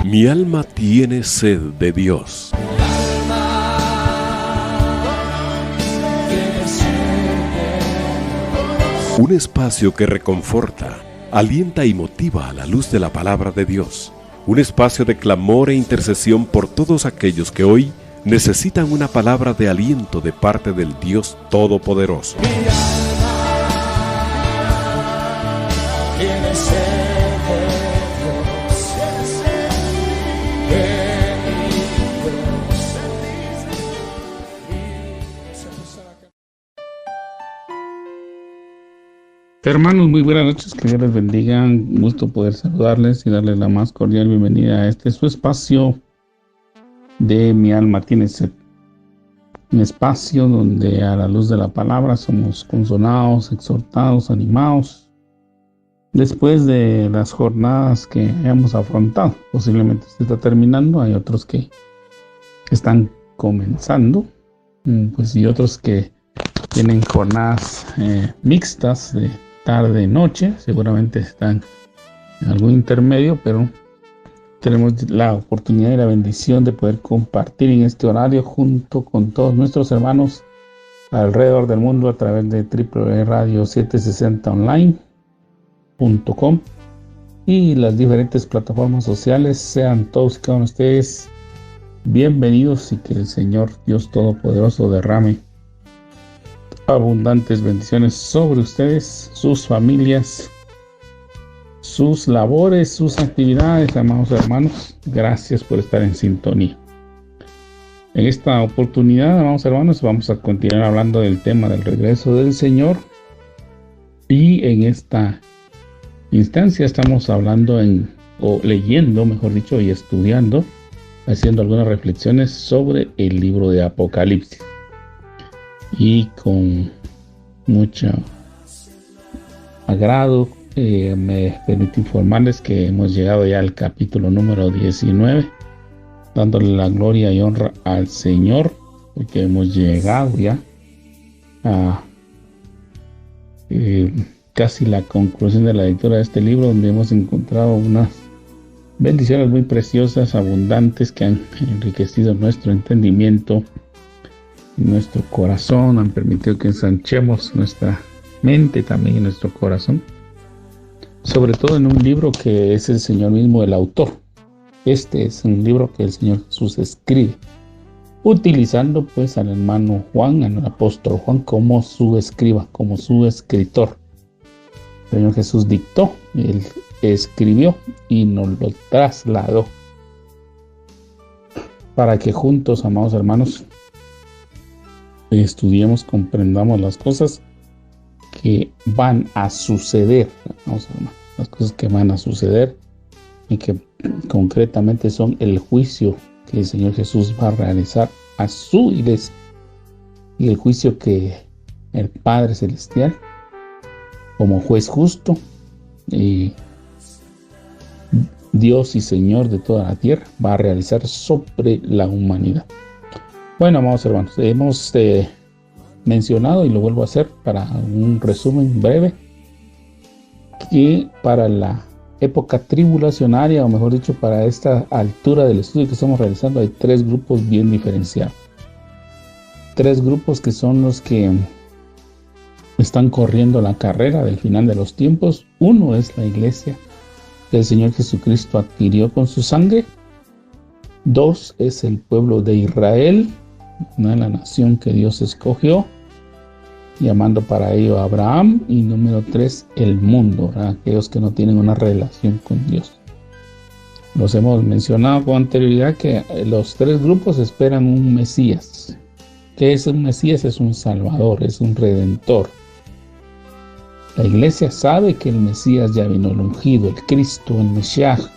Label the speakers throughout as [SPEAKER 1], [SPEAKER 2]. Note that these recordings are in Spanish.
[SPEAKER 1] Mi alma tiene sed de Dios. Un espacio que reconforta, alienta y motiva a la luz de la palabra de Dios. Un espacio de clamor e intercesión por todos aquellos que hoy necesitan una palabra de aliento de parte del Dios Todopoderoso.
[SPEAKER 2] Hermanos, muy buenas noches, que Dios les bendiga. Un gusto poder saludarles y darles la más cordial bienvenida a este su espacio de Mi alma tiene sed. Un espacio donde a la luz de la palabra somos consolados, exhortados, animados. Después de las jornadas que hemos afrontado, posiblemente se está terminando, hay otros que están comenzando, y otros que tienen jornadas mixtas de tarde, noche, seguramente están en algún intermedio, pero tenemos la oportunidad y la bendición de poder compartir en este horario junto con todos nuestros hermanos alrededor del mundo a través de www.radio760online.com y las diferentes plataformas sociales. Sean todos y cada uno de ustedes bienvenidos y que el Señor Dios Todopoderoso derrame abundantes bendiciones sobre ustedes, sus familias, sus labores, sus actividades, amados hermanos. Gracias por estar en sintonía. En esta oportunidad, amados hermanos, vamos a continuar hablando del tema del regreso del Señor. Y en esta instancia estamos hablando leyendo, mejor dicho, y estudiando, haciendo algunas reflexiones sobre el libro de Apocalipsis. Y con mucho agrado me permito informarles que hemos llegado ya al capítulo número 19, dándole la gloria y honra al Señor, porque hemos llegado ya a casi la conclusión de la lectura de este libro, donde hemos encontrado unas bendiciones muy preciosas, abundantes, que han enriquecido nuestro entendimiento, nuestro corazón, han permitido que ensanchemos nuestra mente también y nuestro corazón, sobre todo en un libro que es el Señor mismo el autor. Este es un libro que el Señor Jesús escribe, utilizando pues al hermano Juan, al apóstol Juan, como su escriba, como su escritor. El Señor Jesús dictó, él escribió y nos lo trasladó para que juntos, amados hermanos, estudiemos, comprendamos las cosas que van a suceder, las cosas que van a suceder y que concretamente son el juicio que el Señor Jesús va a realizar a su iglesia y el juicio que el Padre Celestial, como juez justo y Dios y Señor de toda la tierra, va a realizar sobre la humanidad. Bueno, amados hermanos, hemos mencionado, y lo vuelvo a hacer para un resumen breve, que para la época tribulacionaria, o mejor dicho, para esta altura del estudio que estamos realizando, hay tres grupos bien diferenciados. Tres grupos que son los que están corriendo la carrera del final de los tiempos. Uno es la iglesia que el Señor Jesucristo adquirió con su sangre. Dos es el pueblo de Israel, la nación que Dios escogió, llamando para ello a Abraham. Y número 3, el mundo, aquellos que no tienen una relación con Dios. Los hemos mencionado con anterioridad que los tres grupos esperan un Mesías. ¿Qué es un Mesías? Es un Salvador, es un Redentor. La iglesia sabe que el Mesías ya vino, el ungido, el Cristo, el Mesías,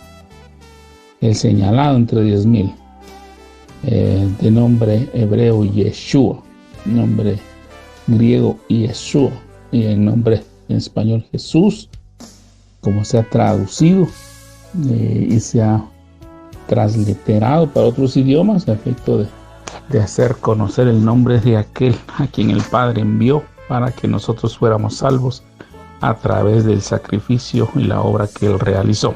[SPEAKER 2] el señalado entre 10,000. De nombre hebreo Yeshua, nombre griego Yeshua, y el nombre en español Jesús, como se ha traducido y se ha transliterado para otros idiomas a efecto de hacer conocer el nombre de aquel a quien el Padre envió para que nosotros fuéramos salvos a través del sacrificio y la obra que Él realizó.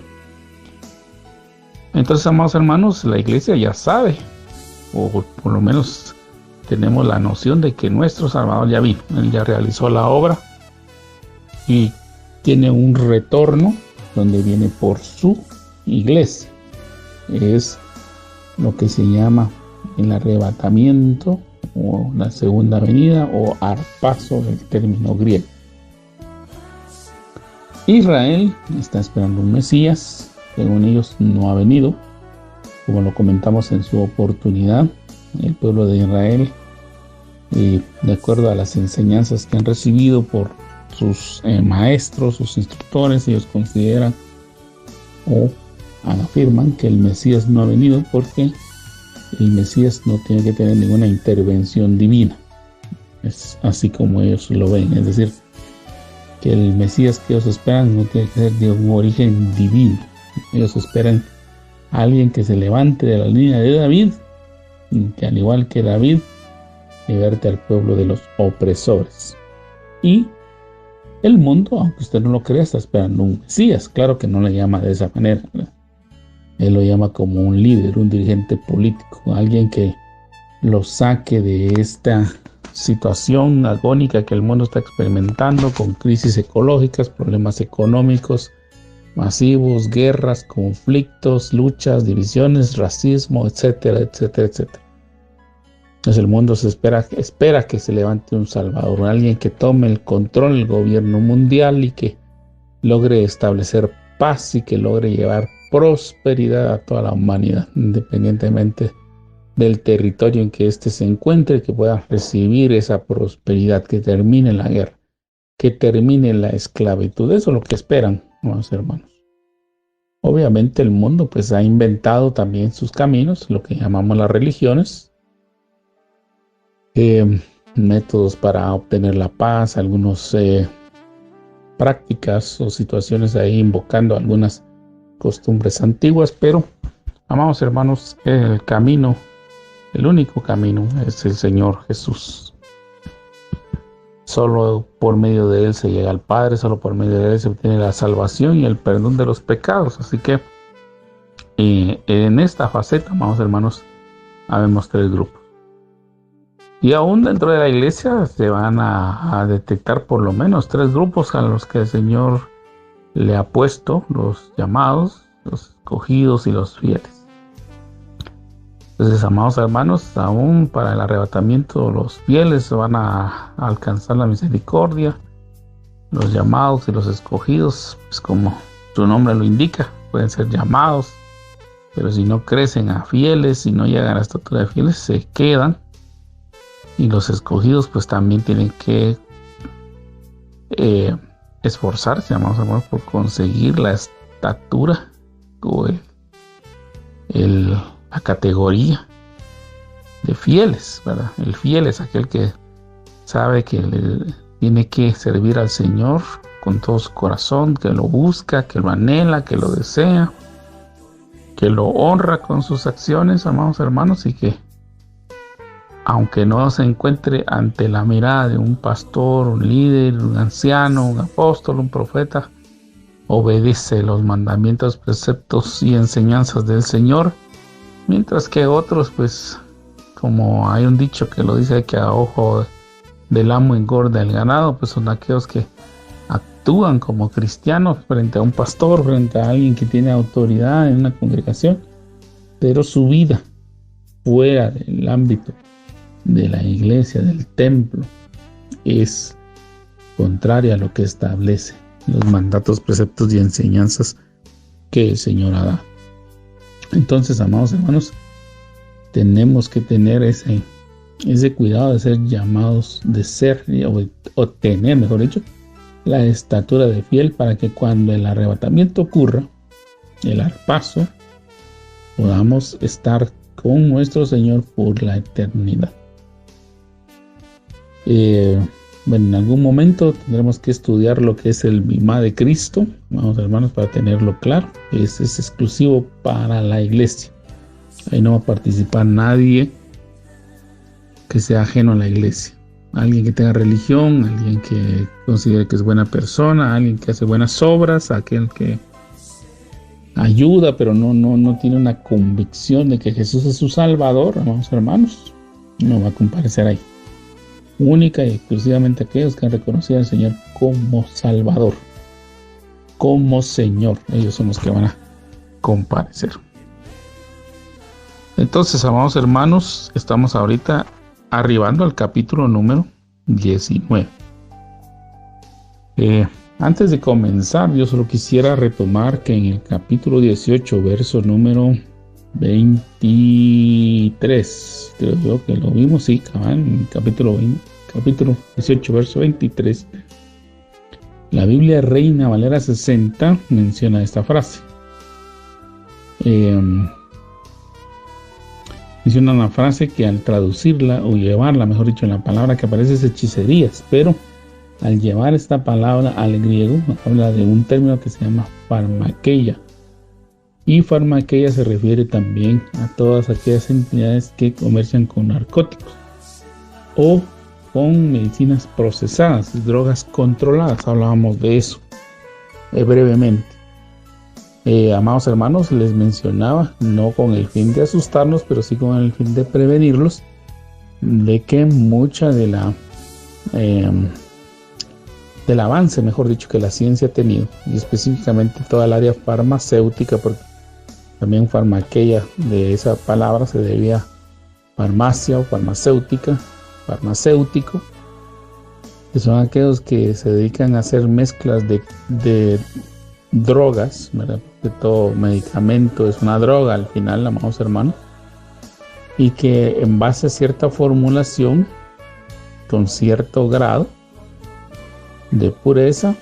[SPEAKER 2] Entonces, amados hermanos, la iglesia ya sabe, o por lo menos tenemos la noción de que nuestro Salvador ya vino, Él ya realizó la obra y tiene un retorno donde viene por su iglesia. Es lo que se llama el arrebatamiento o la segunda venida o arpazo del término griego. Israel está esperando un Mesías, según ellos no ha venido, como lo comentamos en su oportunidad. El pueblo de Israel, de acuerdo a las enseñanzas que han recibido por sus maestros, sus instructores, ellos consideran o afirman que el Mesías no ha venido porque el Mesías no tiene que tener ninguna intervención divina. Es así como ellos lo ven, es decir, que el Mesías que ellos esperan no tiene que ser de un origen divino. Ellos esperan a alguien que se levante de la línea de David, y que al igual que David liberte al pueblo de los opresores. Y el mundo, aunque usted no lo crea, está esperando un Mesías. Claro que no le llama de esa manera, ¿verdad? Él lo llama como un líder, un dirigente político, alguien que lo saque de esta situación agónica que el mundo está experimentando, con crisis ecológicas, problemas económicos masivos, guerras, conflictos, luchas, divisiones, racismo, etcétera, etcétera, etcétera. Entonces el mundo espera que se levante un Salvador, alguien que tome el control del gobierno mundial y que logre establecer paz y que logre llevar prosperidad a toda la humanidad, independientemente del territorio en que éste se encuentre, que pueda recibir esa prosperidad, que termine la guerra, que termine la esclavitud. Eso es lo que esperan, hermanos. Obviamente el mundo pues ha inventado también sus caminos, lo que llamamos las religiones, métodos para obtener la paz, algunas prácticas o situaciones ahí invocando algunas costumbres antiguas, pero, amados hermanos, el camino, el único camino es el Señor Jesús. Solo por medio de Él se llega al Padre, solo por medio de Él se obtiene la salvación y el perdón de los pecados. Así que en esta faceta, amados hermanos, habemos tres grupos. Y aún dentro de la iglesia se van a detectar por lo menos tres grupos a los que el Señor le ha puesto: los llamados, los escogidos y los fieles. Entonces, amados hermanos, aún para el arrebatamiento los fieles van a alcanzar la misericordia. Los llamados y los escogidos, pues como su nombre lo indica, pueden ser llamados, pero si no crecen a fieles, si no llegan a la estatura de fieles, se quedan. Y los escogidos pues también tienen que esforzarse, amados hermanos, por conseguir la estatura o la categoría de fieles, ¿verdad? El fiel es aquel que sabe que tiene que servir al Señor con todo su corazón, que lo busca, que lo anhela, que lo desea, que lo honra con sus acciones, amados hermanos, y que aunque no se encuentre ante la mirada de un pastor, un líder, un anciano, un apóstol, un profeta, obedece los mandamientos, preceptos y enseñanzas del Señor, mientras que otros, pues, como hay un dicho que lo dice, que a ojo del amo engorda el ganado, pues son aquellos que actúan como cristianos frente a un pastor, frente a alguien que tiene autoridad en una congregación, pero su vida fuera del ámbito de la iglesia, del templo, es contraria a lo que establece los mandatos, preceptos y enseñanzas que el Señor ha dado. Entonces, amados hermanos, tenemos que tener ese cuidado de ser llamados, de ser o tener, mejor dicho, la estatura de fiel, para que cuando el arrebatamiento ocurra, el arpazo, podamos estar con nuestro Señor por la eternidad. Bueno, en algún momento tendremos que estudiar lo que es el bimá de Cristo, vamos hermanos, para tenerlo claro. Es exclusivo para la iglesia. Ahí no va a participar nadie que sea ajeno a la iglesia. Alguien que tenga religión, alguien que considere que es buena persona, alguien que hace buenas obras, aquel que ayuda, pero no tiene una convicción de que Jesús es su Salvador, amados hermanos, no va a comparecer ahí. Única y exclusivamente aquellos que han reconocido al Señor como Salvador, como Señor, ellos son los que van a comparecer. Entonces, amados hermanos, estamos ahorita arribando al capítulo número 19. Antes de comenzar, yo solo quisiera retomar que en el capítulo 18, verso número 23, creo yo que lo vimos, sí, en el capítulo 18, verso 23, la Biblia Reina Valera 60 menciona esta frase. Menciona una frase que al traducirla o llevarla, mejor dicho, en la palabra que aparece es hechicerías, pero al llevar esta palabra al griego, habla de un término que se llama farmakeia. Y farmakeia se refiere también a todas aquellas entidades que comercian con narcóticos o con medicinas procesadas, drogas controladas. Hablábamos de eso brevemente. Amados hermanos, les mencionaba, no con el fin de asustarnos, pero sí con el fin de prevenirlos, de que mucha de del avance, mejor dicho, que la ciencia ha tenido, y específicamente toda el área farmacéutica, porque también farmakeia de esa palabra se debía farmacia o farmacéutica, farmacéutico, que son aquellos que se dedican a hacer mezclas de drogas, ¿verdad? Que todo medicamento es una droga al final, amados hermanos, y que en base a cierta formulación, con cierto grado de pureza,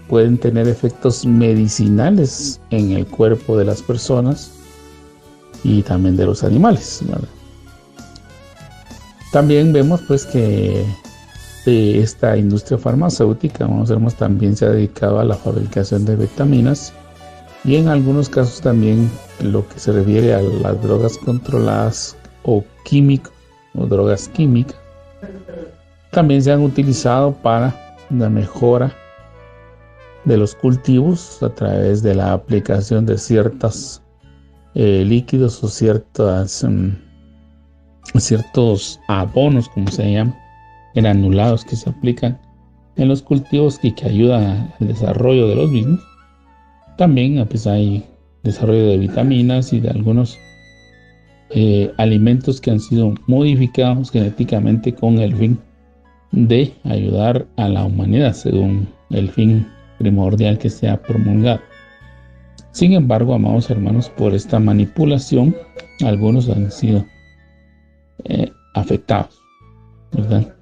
[SPEAKER 2] pueden tener efectos medicinales en el cuerpo de las personas y también de los animales, ¿verdad? También vemos pues que esta industria farmacéutica, vamos a ver, también se ha dedicado a la fabricación de vitaminas y en algunos casos también lo que se refiere a las drogas controladas o químicos o drogas químicas también se han utilizado para la mejora de los cultivos a través de la aplicación de ciertos líquidos o ciertos abonos, como se llaman, granulados, que se aplican en los cultivos y que ayudan al desarrollo de los mismos. También pues, hay desarrollo de vitaminas y de algunos alimentos que han sido modificados genéticamente con el fin de ayudar a la humanidad según el fin primordial que se ha promulgado. Sin embargo, amados hermanos, por esta manipulación algunos han sido afectados, ¿verdad?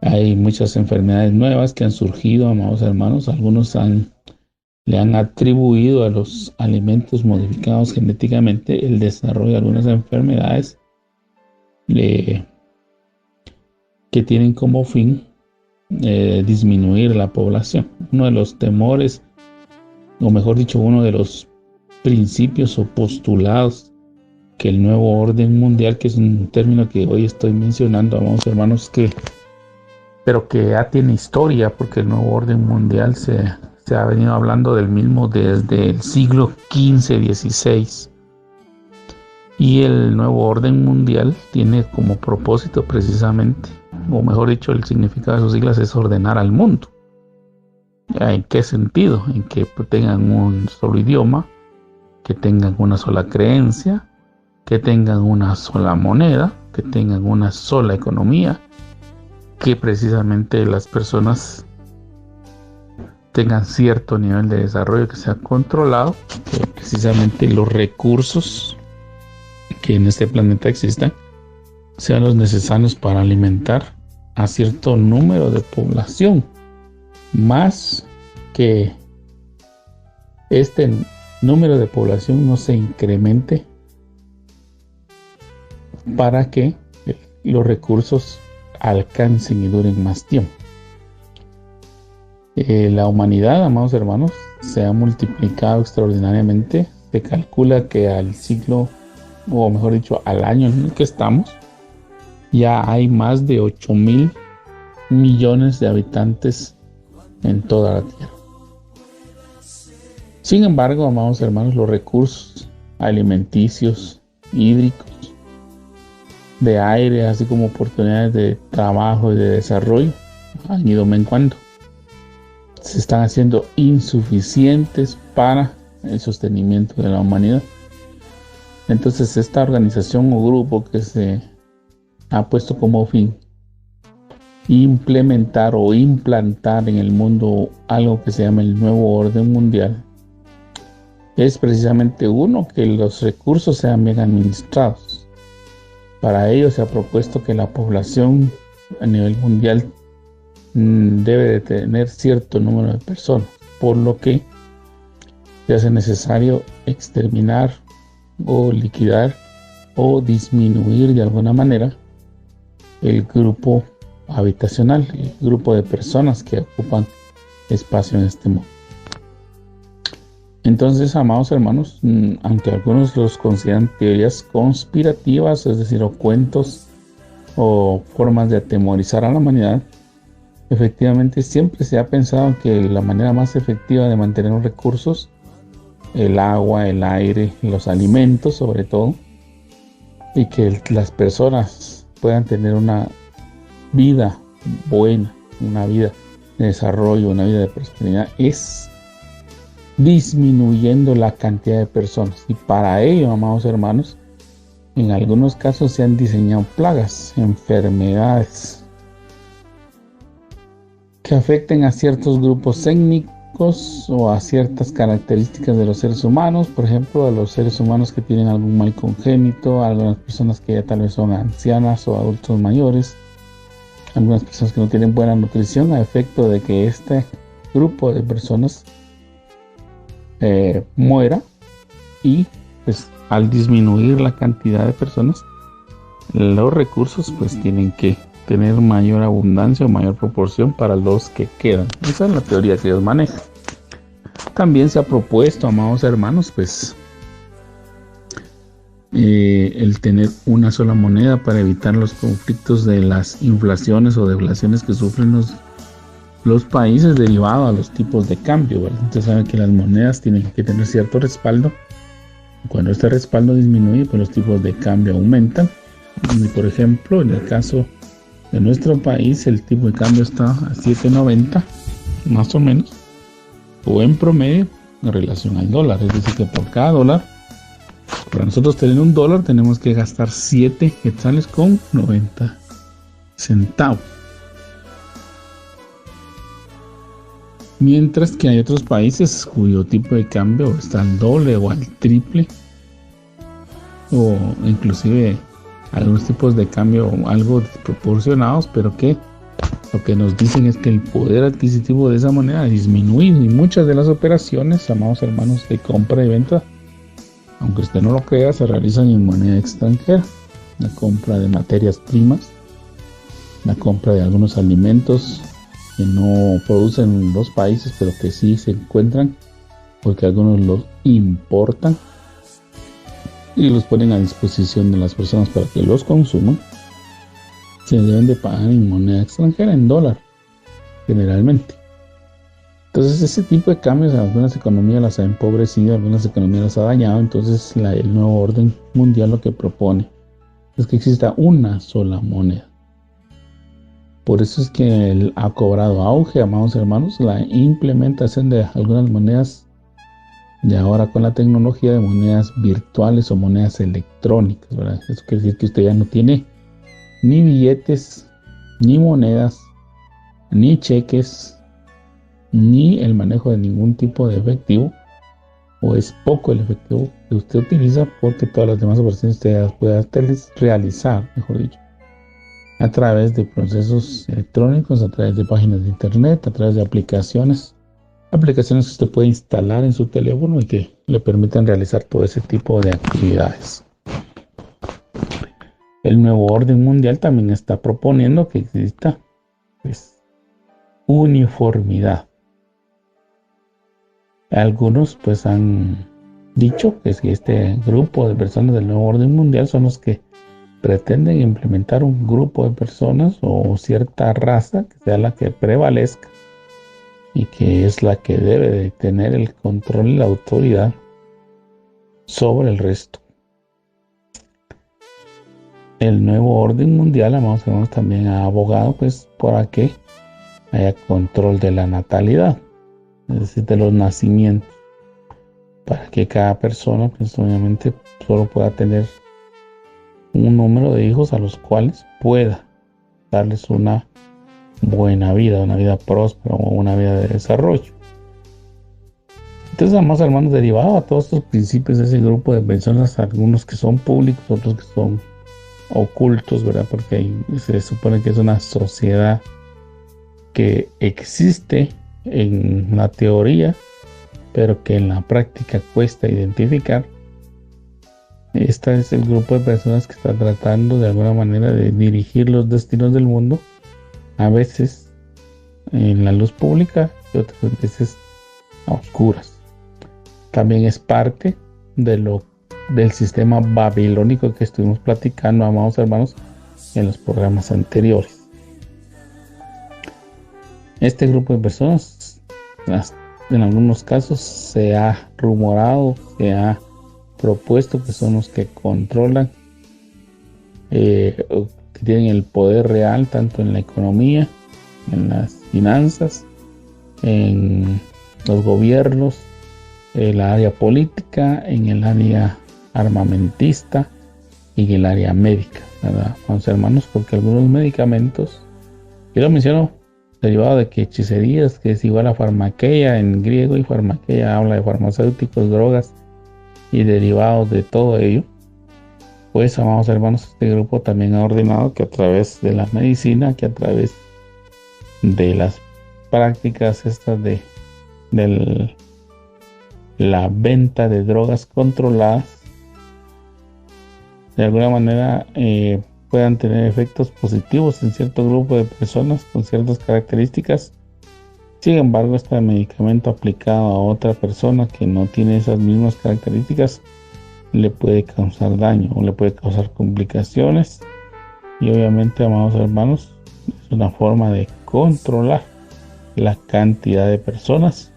[SPEAKER 2] Hay muchas enfermedades nuevas que han surgido, amados hermanos. Algunos le han atribuido a los alimentos modificados genéticamente el desarrollo de algunas enfermedades que tienen como fin disminuir la población. Uno de los temores, o mejor dicho, uno de los principios o postulados que el nuevo orden mundial, que es un término que hoy estoy mencionando, amados hermanos, pero que ya tiene historia, porque el nuevo orden mundial se ha venido hablando del mismo desde el siglo XV, XVI. Y el nuevo orden mundial tiene como propósito precisamente, o mejor dicho, el significado de sus siglas es ordenar al mundo. ¿En qué sentido? En que tengan un solo idioma, que tengan una sola creencia, que tengan una sola moneda, que tengan una sola economía, que precisamente las personas tengan cierto nivel de desarrollo que sea controlado, que precisamente los recursos que en este planeta existan sean los necesarios para alimentar a cierto número de población, más que este número de población no se incremente para que los recursos alcancen y duren más tiempo. La humanidad, amados hermanos, se ha multiplicado extraordinariamente. Se calcula que al siglo, o mejor dicho, al año en el que estamos, ya hay más de 8,000 millones de habitantes en toda la Tierra. Sin embargo, amados hermanos, los recursos alimenticios, hídricos, de aire, así como oportunidades de trabajo y de desarrollo, han ido menguando. Se están haciendo insuficientes para el sostenimiento de la humanidad. Entonces, esta organización o grupo que se ha puesto como fin implementar o implantar en el mundo algo que se llama el nuevo orden mundial, es precisamente uno, que los recursos sean bien administrados. Para ello se ha propuesto que la población a nivel mundial debe de tener cierto número de personas, por lo que se hace necesario exterminar o liquidar o disminuir de alguna manera el grupo habitacional, el grupo de personas que ocupan espacio en este mundo. Entonces, amados hermanos, aunque algunos los consideran teorías conspirativas, es decir, o cuentos o formas de atemorizar a la humanidad, efectivamente siempre se ha pensado que la manera más efectiva de mantener los recursos, el agua, el aire, los alimentos sobre todo, y que las personas puedan tener una vida buena, una vida de desarrollo, una vida de prosperidad, es disminuyendo la cantidad de personas. Y para ello, amados hermanos, en algunos casos se han diseñado plagas, enfermedades que afecten a ciertos grupos étnicos o a ciertas características de los seres humanos. Por ejemplo, a los seres humanos que tienen algún mal congénito, a algunas personas que ya tal vez son ancianas o adultos mayores, algunas personas que no tienen buena nutrición, a efecto de que este grupo de personas muera. Y pues al disminuir la cantidad de personas, los recursos pues tienen que tener mayor abundancia o mayor proporción para los que quedan. Esa es la teoría que ellos manejan. También se ha propuesto, amados hermanos, pues el tener una sola moneda para evitar los conflictos de las inflaciones o deflaciones que sufren los países derivado a los tipos de cambio, ¿verdad? Entonces saben que las monedas tienen que tener cierto respaldo. Cuando este respaldo disminuye, pues los tipos de cambio aumentan. Y por ejemplo, en el caso de nuestro país, el tipo de cambio está a 7.90 más o menos, o en promedio en relación al dólar. Es decir, que por cada dólar, para nosotros tener un dólar, tenemos que gastar 7 quetzales con 90 centavos. Mientras que hay otros países cuyo tipo de cambio está al doble o al triple, o inclusive algunos tipos de cambio algo desproporcionados, pero que lo que nos dicen es que el poder adquisitivo de esa moneda ha disminuido, y muchas de las operaciones, amados hermanos, de compra y venta, aunque usted no lo crea, se realizan en moneda extranjera. La compra de materias primas, la compra de algunos alimentos que no producen los países, pero que sí se encuentran, porque algunos los importan y los ponen a disposición de las personas para que los consuman, se deben de pagar en moneda extranjera, en dólar, generalmente. Entonces ese tipo de cambios en algunas economías las ha empobrecido, algunas economías las ha dañado. Entonces el nuevo orden mundial lo que propone es que exista una sola moneda. Por eso es que él ha cobrado auge, amados hermanos, la implementación de algunas monedas de ahora con la tecnología de monedas virtuales o monedas electrónicas, ¿verdad? Eso quiere decir que usted ya no tiene ni billetes, ni monedas, ni cheques, ni el manejo de ningún tipo de efectivo, o es poco el efectivo que usted utiliza, porque todas las demás operaciones usted las puede realizar, mejor dicho, a través de procesos electrónicos, a través de páginas de internet, a través de aplicaciones que usted puede instalar en su teléfono y que le permiten realizar todo ese tipo de actividades. El nuevo orden mundial también está proponiendo que exista, pues, uniformidad. Algunos pues han dicho que si este grupo de personas del nuevo orden mundial son los que pretenden implementar un grupo de personas o cierta raza que sea la que prevalezca y que es la que debe de tener el control y la autoridad sobre el resto. El nuevo orden mundial, amados hermanos, también ha abogado pues para que haya control de la natalidad, es decir, de los nacimientos, para que cada persona pues obviamente solo pueda tener un número de hijos a los cuales pueda darles una buena vida, una vida próspera o una vida de desarrollo. Entonces, amados hermanos, derivado a todos estos principios de ese grupo de personas, algunos que son públicos, otros que son ocultos, ¿verdad? Porque se supone que es una sociedad que existe en la teoría, pero que en la práctica cuesta identificar. Este es el grupo de personas que está tratando de alguna manera de dirigir los destinos del mundo, a veces en la luz pública y otras veces a oscuras. También es parte del sistema babilónico que estuvimos platicando, amados hermanos, en los programas anteriores. Este grupo de personas, en algunos casos, se ha rumorado, se ha propuesto que son los que controlan, que tienen el poder real tanto en la economía, en las finanzas, en los gobiernos, en la área política, en el área armamentista y en el área médica, ¿verdad, vamos hermanos? Porque algunos medicamentos, yo lo menciono derivado de que hechicerías, que es igual a farmaqueia en griego, y farmaqueia habla de farmacéuticos, drogas y derivados de todo ello, pues, amados hermanos, este grupo también ha ordenado que a través de la medicina, que a través de las prácticas estas de la venta de drogas controladas, de alguna manera puedan tener efectos positivos en cierto grupo de personas con ciertas características. Sin embargo, este medicamento aplicado a otra persona que no tiene esas mismas características le puede causar daño o le puede causar complicaciones, y obviamente, amados hermanos, es una forma de controlar la cantidad de personas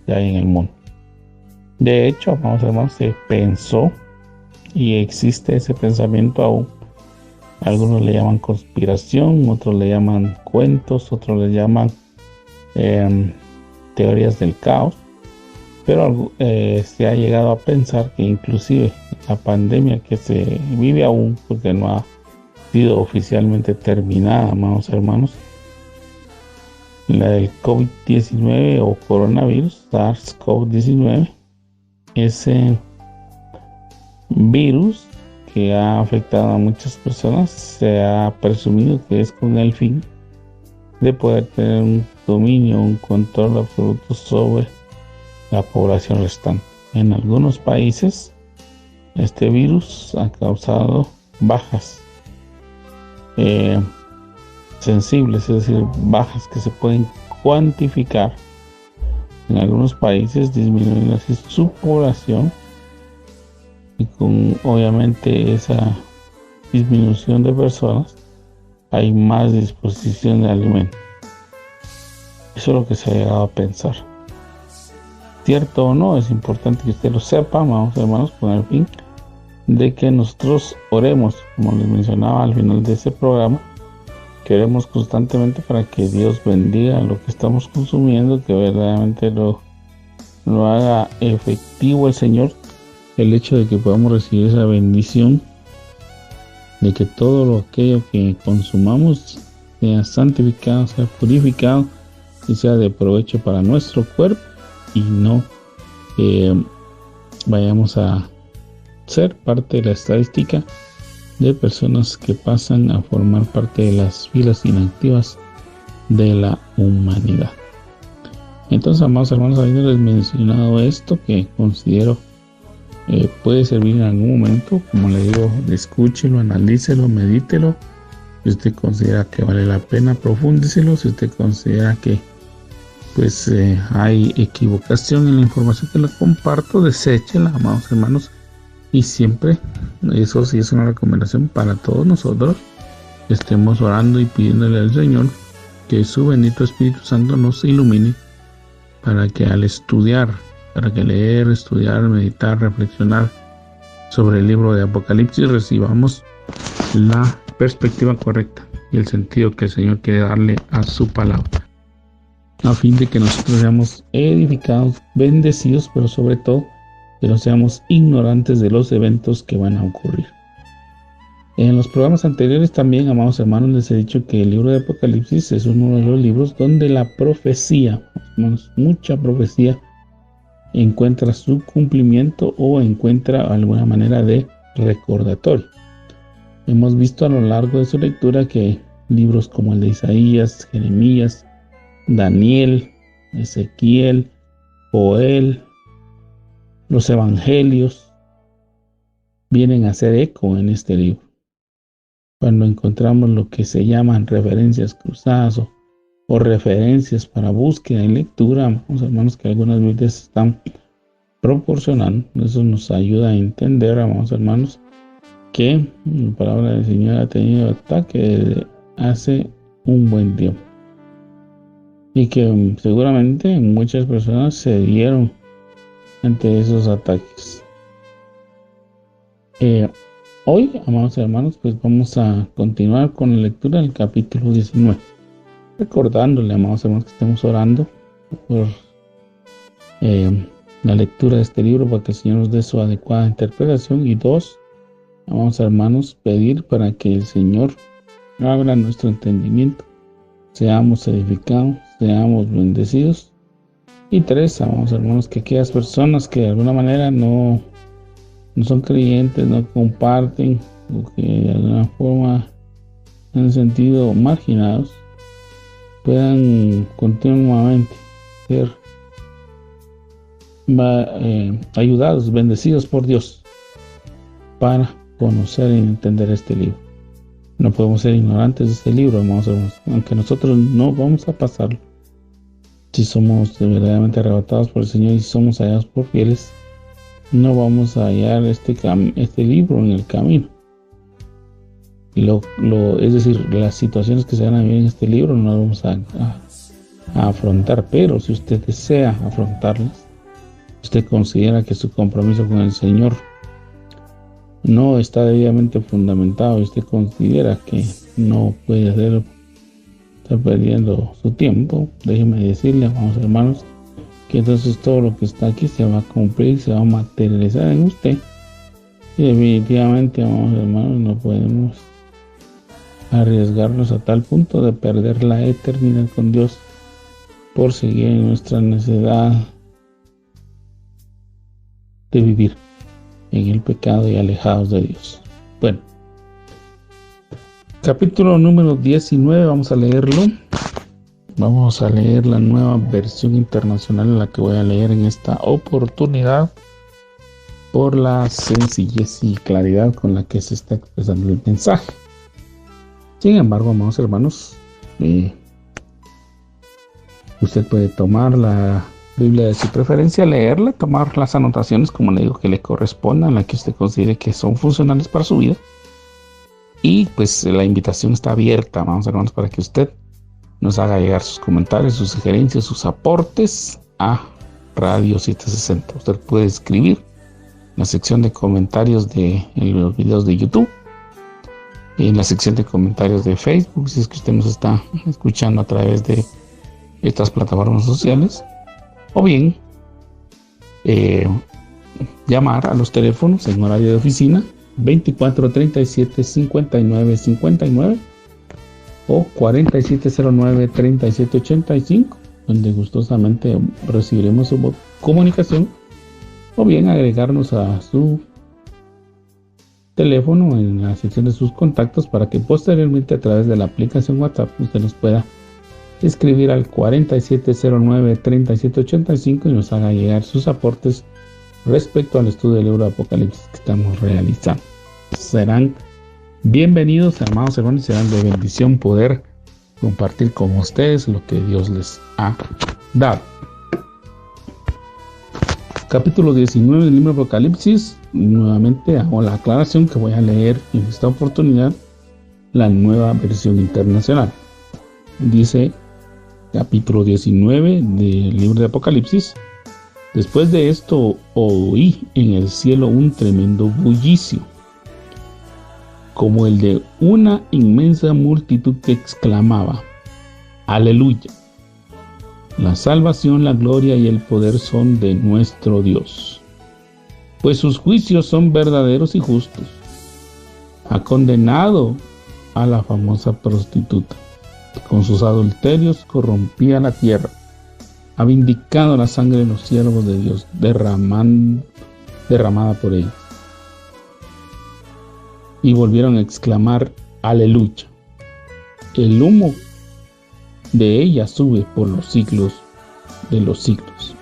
[SPEAKER 2] que hay en el mundo. De hecho, amados hermanos, se pensó y existe ese pensamiento aún. Algunos le llaman conspiración, otros le llaman cuentos, otros le llaman teorías del caos, pero se ha llegado a pensar que inclusive la pandemia que se vive aún, porque no ha sido oficialmente terminada, amados hermanos, la del COVID-19 o coronavirus, SARS-CoV-19, ese virus que ha afectado a muchas personas, se ha presumido que es con el fin de poder tener un dominio, un control absoluto sobre la población restante. En algunos países, este virus ha causado bajas sensibles, es decir, bajas que se pueden cuantificar. En algunos países disminuyen así su población, y con obviamente esa disminución de personas hay más disposición de alimentos. Eso es lo que se ha llegado a pensar. Cierto o no, es importante que usted lo sepa, amados hermanos, con el fin de que nosotros oremos, como les mencionaba al final de este programa, que oremos constantemente para que Dios bendiga lo que estamos consumiendo, que verdaderamente lo haga efectivo el Señor, el hecho de que podamos recibir esa bendición, de que todo aquello que consumamos sea santificado, sea purificado y sea de provecho para nuestro cuerpo, y no vayamos a ser parte de la estadística de personas que pasan a formar parte de las filas inactivas de la humanidad. Entonces, amados hermanos, habiéndoles mencionado esto, que considero puede servir en algún momento, como le digo, escúchelo, analícelo, medítelo. Si usted considera que vale la pena, profúndeselo. Si usted considera que pues hay equivocación en la información que le comparto, deséchela, amados hermanos. Y siempre, eso sí es una recomendación para todos nosotros, estemos orando y pidiéndole al Señor que su bendito Espíritu Santo nos ilumine para que al estudiar, para que leer, estudiar, meditar, reflexionar sobre el libro de Apocalipsis recibamos la perspectiva correcta y el sentido que el Señor quiere darle a su palabra, a fin de que nosotros seamos edificados, bendecidos, pero sobre todo que no seamos ignorantes de los eventos que van a ocurrir. En los programas anteriores también, amados hermanos, les he dicho que el libro de Apocalipsis es uno de los libros donde la profecía, hermanos, mucha profecía, encuentra su cumplimiento o encuentra alguna manera de recordatorio. Hemos visto a lo largo de su lectura que libros como el de Isaías, Jeremías, Daniel, Ezequiel, Joel, los evangelios vienen a hacer eco en este libro. Cuando encontramos lo que se llaman referencias cruzadas o referencias para búsqueda y lectura, amados hermanos, que algunas Biblias están proporcionando, eso nos ayuda a entender, amados hermanos, que la palabra del Señor ha tenido ataque desde hace un buen tiempo y que seguramente muchas personas se dieron ante esos ataques. Hoy, amados hermanos, pues vamos a continuar con la lectura del capítulo 19. Recordándole, amados hermanos, que estemos orando por la lectura de este libro para que el Señor nos dé su adecuada interpretación. Y dos, amados hermanos, pedir para que el Señor abra nuestro entendimiento, seamos edificados, seamos bendecidos. Y tres, amados hermanos, que aquellas personas que de alguna manera no son creyentes, no comparten, o que de alguna forma han sentido marginados, puedan continuamente ser ayudados, bendecidos por Dios para conocer y entender este libro. No podemos ser ignorantes de este libro, amados hermanos, aunque nosotros no vamos a pasarlo. Si somos verdaderamente arrebatados por el Señor y si somos hallados por fieles, no vamos a hallar este libro en el camino. Es decir, las situaciones que se van a vivir en este libro no las vamos a afrontar, pero si usted desea afrontarlas, usted considera que su compromiso con el Señor no está debidamente fundamentado y usted considera que no puede hacerlo, está perdiendo su tiempo, déjeme decirle, amados hermanos, que entonces todo lo que está aquí se va a cumplir, se va a materializar en usted. Y definitivamente, amados hermanos, no podemos arriesgarnos a tal punto de perder la eternidad con Dios por seguir en nuestra necesidad de vivir en el pecado y alejados de Dios. Bueno, capítulo número 19, vamos a leerlo. Vamos a leer la nueva versión internacional, la que voy a leer en esta oportunidad, por la sencillez y claridad con la que se está expresando el mensaje. Sin embargo, amados hermanos, usted puede tomar la Biblia de su preferencia, leerla, tomar las anotaciones, como le digo, que le correspondan, las que usted considere que son funcionales para su vida. Y pues la invitación está abierta, amados hermanos, para que usted nos haga llegar sus comentarios, sus sugerencias, sus aportes a Radio 760. Usted puede escribir en la sección de comentarios en los videos de YouTube, en la sección de comentarios de Facebook, si es que usted nos está escuchando a través de estas plataformas sociales, o bien llamar a los teléfonos en horario de oficina 24 37 59 59 o 4709 3785, donde gustosamente recibiremos su comunicación, o bien agregarnos a su teléfono en la sección de sus contactos para que posteriormente a través de la aplicación WhatsApp usted nos pueda escribir al 4709 3785 y nos haga llegar sus aportes respecto al estudio del libro de Apocalipsis que estamos realizando. Serán bienvenidos, amados hermanos, serán de bendición poder compartir con ustedes lo que Dios les ha dado. Capítulo 19 del libro de Apocalipsis. Nuevamente hago la aclaración que voy a leer en esta oportunidad la nueva versión internacional. Dice capítulo 19 del libro de Apocalipsis. Después de esto oí en el cielo un tremendo bullicio, como el de una inmensa multitud que exclamaba: Aleluya. La salvación, la gloria y el poder son de nuestro Dios, pues sus juicios son verdaderos y justos. Ha condenado a la famosa prostituta, que con sus adulterios corrompía la tierra. Ha vindicado la sangre de los siervos de Dios derramada por ellos. Y volvieron a exclamar: Aleluya. El humo de ella sube por los siglos de los siglos.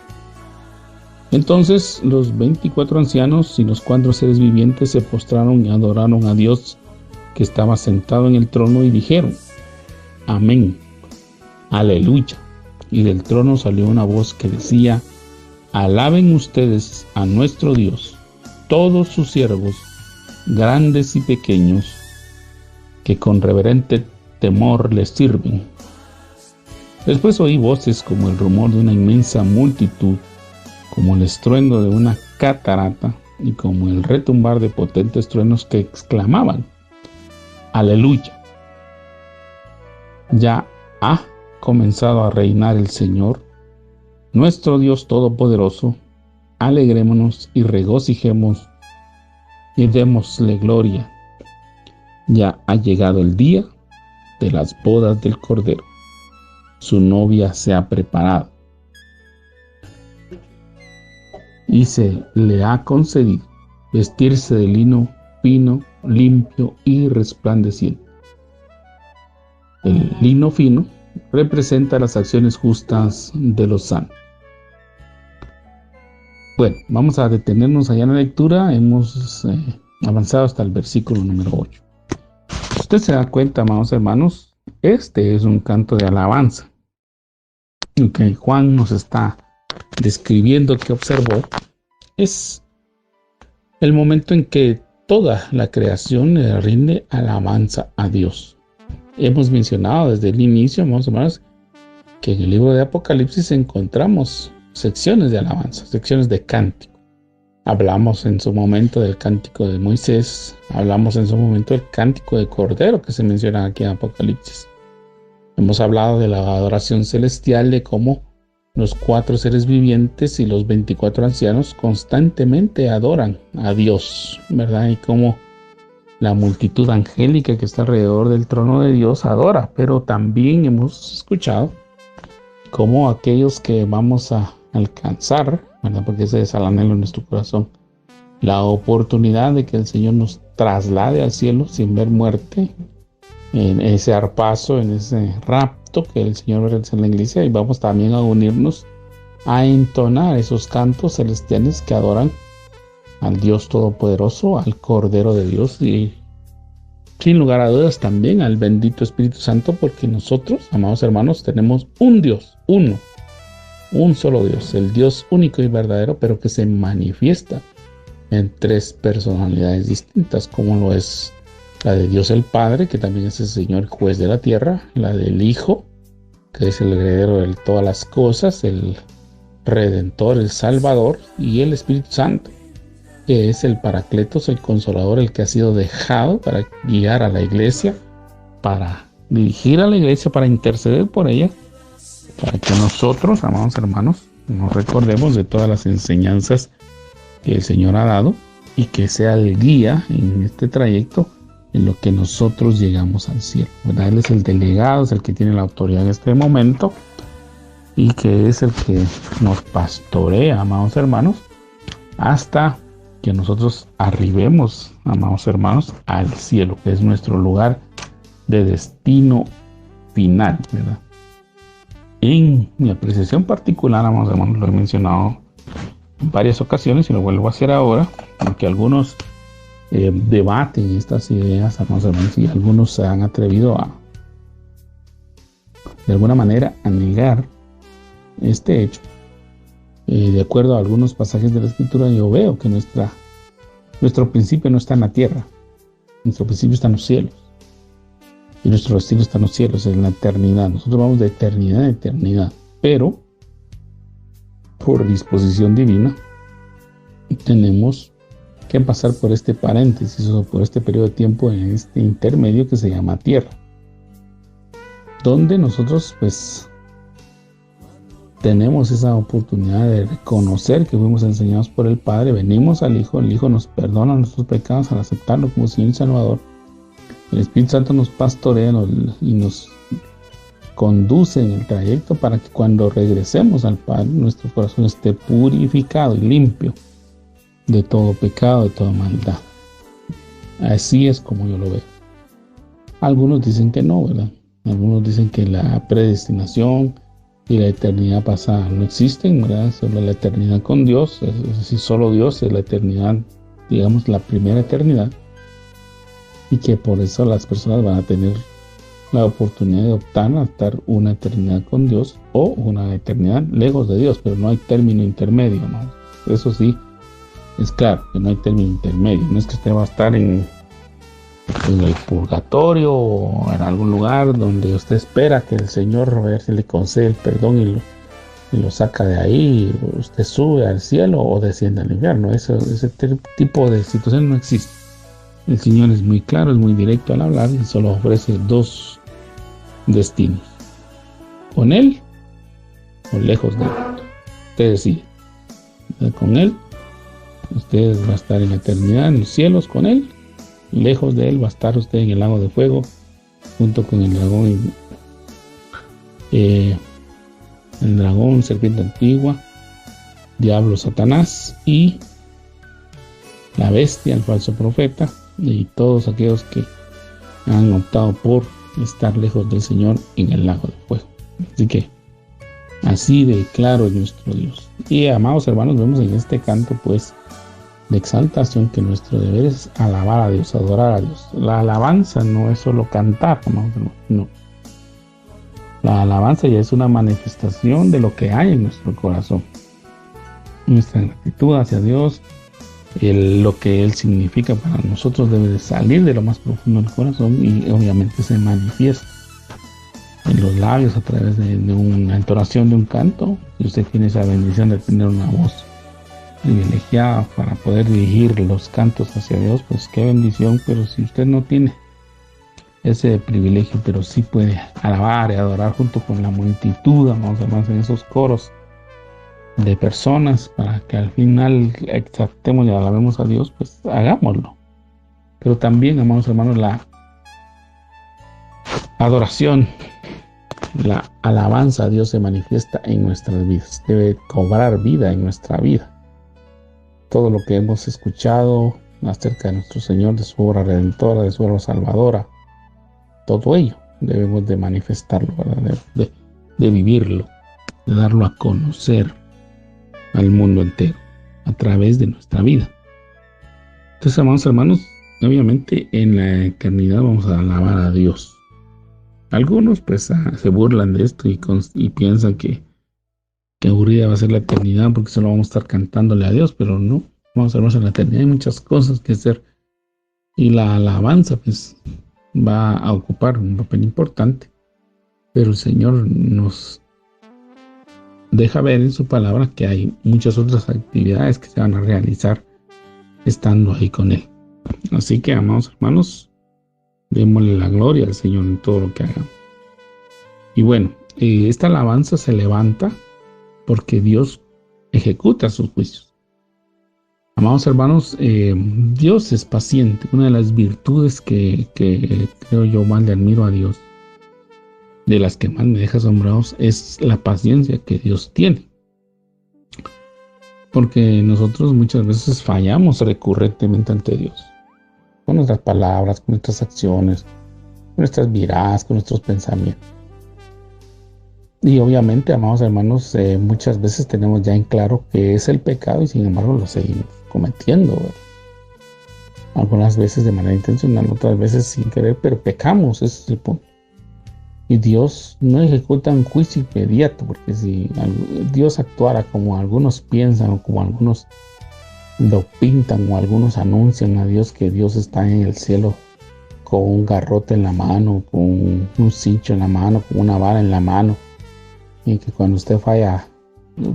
[SPEAKER 2] Entonces los 24 ancianos y los 4 seres vivientes se postraron y adoraron a Dios que estaba sentado en el trono y dijeron: Amén, Aleluya. Y del trono salió una voz que decía: Alaben ustedes a nuestro Dios, todos sus siervos, grandes y pequeños, que con reverente temor les sirven. Después oí voces como el rumor de una inmensa multitud, como el estruendo de una catarata y como el retumbar de potentes truenos que exclamaban: Aleluya. Ya ha comenzado a reinar el Señor, nuestro Dios Todopoderoso. Alegrémonos y regocijemos y démosle gloria. Ya ha llegado el día de las bodas del Cordero. Su novia se ha preparado y se le ha concedido vestirse de lino fino, limpio y resplandeciente. El lino fino representa las acciones justas de los santos. Bueno, vamos a detenernos allá en la lectura. Hemos avanzado hasta el versículo número 8. Usted se da cuenta, amados hermanos, este es un canto de alabanza. Que Juan nos está describiendo que observó. Es el momento en que toda la creación le rinde alabanza a Dios. Hemos mencionado desde el inicio, amados hermanos, que en el libro de Apocalipsis encontramos secciones de alabanza, secciones de cántico. Hablamos en su momento del cántico de Moisés, hablamos en su momento del cántico de Cordero que se menciona aquí en Apocalipsis. Hemos hablado de la adoración celestial, de cómo los 4 seres vivientes y los 24 ancianos constantemente adoran a Dios, ¿verdad? Y cómo la multitud angélica que está alrededor del trono de Dios adora, pero también hemos escuchado cómo aquellos que vamos a alcanzar, ¿verdad? Porque ese es el anhelo de nuestro corazón, la oportunidad de que el Señor nos traslade al cielo sin ver muerte, en ese arpazo, en ese rapto que el Señor realiza en la iglesia, y vamos también a unirnos a entonar esos cantos celestiales que adoran al Dios Todopoderoso, al Cordero de Dios y sin lugar a dudas también al bendito Espíritu Santo, porque nosotros, amados hermanos, tenemos un Dios, uno, un solo Dios, el Dios único y verdadero, pero que se manifiesta en 3 personalidades distintas, como lo es la de Dios el Padre, que también es el Señor juez de la tierra, la del Hijo, que es el heredero de todas las cosas, el Redentor, el Salvador, y el Espíritu Santo, que es el Paracletos, el Consolador, el que ha sido dejado para guiar a la iglesia, para dirigir a la iglesia, para interceder por ella, para que nosotros, amados hermanos, nos recordemos de todas las enseñanzas que el Señor ha dado y que sea el guía en este trayecto en lo que nosotros llegamos al cielo, ¿verdad? Él es el delegado, es el que tiene la autoridad en este momento y que es el que nos pastorea, amados hermanos, hasta que nosotros arribemos, amados hermanos, al cielo, que es nuestro lugar de destino final, ¿verdad? En mi apreciación particular, amados hermanos, lo he mencionado en varias ocasiones y lo vuelvo a hacer ahora, aunque algunos debaten estas ideas, amados hermanos, y algunos se han atrevido a, de alguna manera, a negar este hecho. De acuerdo a algunos pasajes de la Escritura, yo veo que nuestro principio no está en la tierra, nuestro principio está en los cielos. y nuestro destino está en los cielos, en la eternidad. Nosotros vamos de eternidad en eternidad, pero por disposición divina tenemos que pasar por este paréntesis o por este periodo de tiempo en este intermedio que se llama tierra, donde nosotros pues tenemos esa oportunidad de reconocer que fuimos enseñados por el Padre, venimos al Hijo, el Hijo nos perdona nuestros pecados al aceptarlo como Señor y Salvador, el Espíritu Santo nos pastorea y nos conduce en el trayecto para que cuando regresemos al Padre nuestro corazón esté purificado y limpio de todo pecado, de toda maldad. Así es como yo lo veo. Algunos dicen que no, ¿verdad? Algunos dicen que la predestinación y la eternidad pasada no existen, ¿verdad? Solo la eternidad con Dios, es decir, solo Dios es la eternidad, digamos, la primera eternidad, y que por eso las personas van a tener la oportunidad de optar a estar una eternidad con Dios o una eternidad lejos de Dios, pero no hay término intermedio, ¿no? Eso sí, es claro que no hay término intermedio, no es que usted va a estar en el purgatorio o en algún lugar donde usted espera que el Señor a ver si le concede el perdón y lo saca de ahí, y usted sube al cielo o desciende al infierno. Ese tipo de situación no existe. El Señor es muy claro, es muy directo al hablar y solo ofrece dos destinos: con Él o lejos de Él. Usted decide. Con Él, usted va a estar en la eternidad en los cielos con Él. Lejos de Él va a estar usted en el lago de fuego junto con el dragón, serpiente antigua, diablo, Satanás y la bestia, el falso profeta, y todos aquellos que han optado por estar lejos del Señor en el lago de fuego. Así que así de claro es nuestro Dios. Y amados hermanos, vemos en este canto pues de exaltación que nuestro deber es alabar a Dios, adorar a Dios. La alabanza no es solo cantar, no. La alabanza ya es una manifestación de lo que hay en nuestro corazón, nuestra gratitud hacia Dios, lo que Él significa para nosotros debe de salir de lo más profundo del corazón y obviamente se manifiesta en los labios a través de una entonación de un canto. Si usted tiene esa bendición de tener una voz privilegiada para poder dirigir los cantos hacia Dios, pues qué bendición. Pero si usted no tiene ese privilegio, pero sí puede alabar y adorar junto con la multitud, vamos a en esos coros de personas para que al final exaltemos y alabemos a Dios, pues hagámoslo. Pero también, amados hermanos, la adoración, la alabanza a Dios se manifiesta en nuestras vidas, debe cobrar vida en nuestra vida. Todo lo que hemos escuchado acerca de nuestro Señor, de su obra redentora, de su obra salvadora, todo ello debemos de manifestarlo, ¿verdad? De vivirlo, de darlo a conocer al mundo entero a través de nuestra vida. Entonces, amados hermanos, obviamente en la eternidad vamos a alabar a Dios. Algunos pues se burlan de esto y piensan que aburrida va a ser la eternidad porque solo vamos a estar cantándole a Dios, pero no, vamos a vernos en la eternidad, hay muchas cosas que hacer y la alabanza pues va a ocupar un papel importante, pero el Señor nos deja ver en su palabra que hay muchas otras actividades que se van a realizar estando ahí con Él. Así que, amados hermanos, démosle la gloria al Señor en todo lo que hagamos. Y bueno, esta alabanza se levanta porque Dios ejecuta sus juicios. Amados hermanos, Dios es paciente. Una de las virtudes que creo yo más le admiro a Dios, de las que más me deja asombrados, es la paciencia que Dios tiene. Porque nosotros muchas veces fallamos recurrentemente ante Dios. Con nuestras palabras, con nuestras acciones, con nuestras miradas, con nuestros pensamientos. Y obviamente, amados hermanos, muchas veces tenemos ya en claro qué es el pecado y sin embargo lo seguimos cometiendo, ¿verdad? Algunas veces de manera intencional, otras veces sin querer, pero pecamos, ese es el punto. Y Dios no ejecuta un juicio inmediato, porque si Dios actuara como algunos piensan o como algunos lo pintan o algunos anuncian a Dios que Dios está en el cielo con un garrote en la mano, con un cincho en la mano, con una vara en la mano, y que cuando usted falla,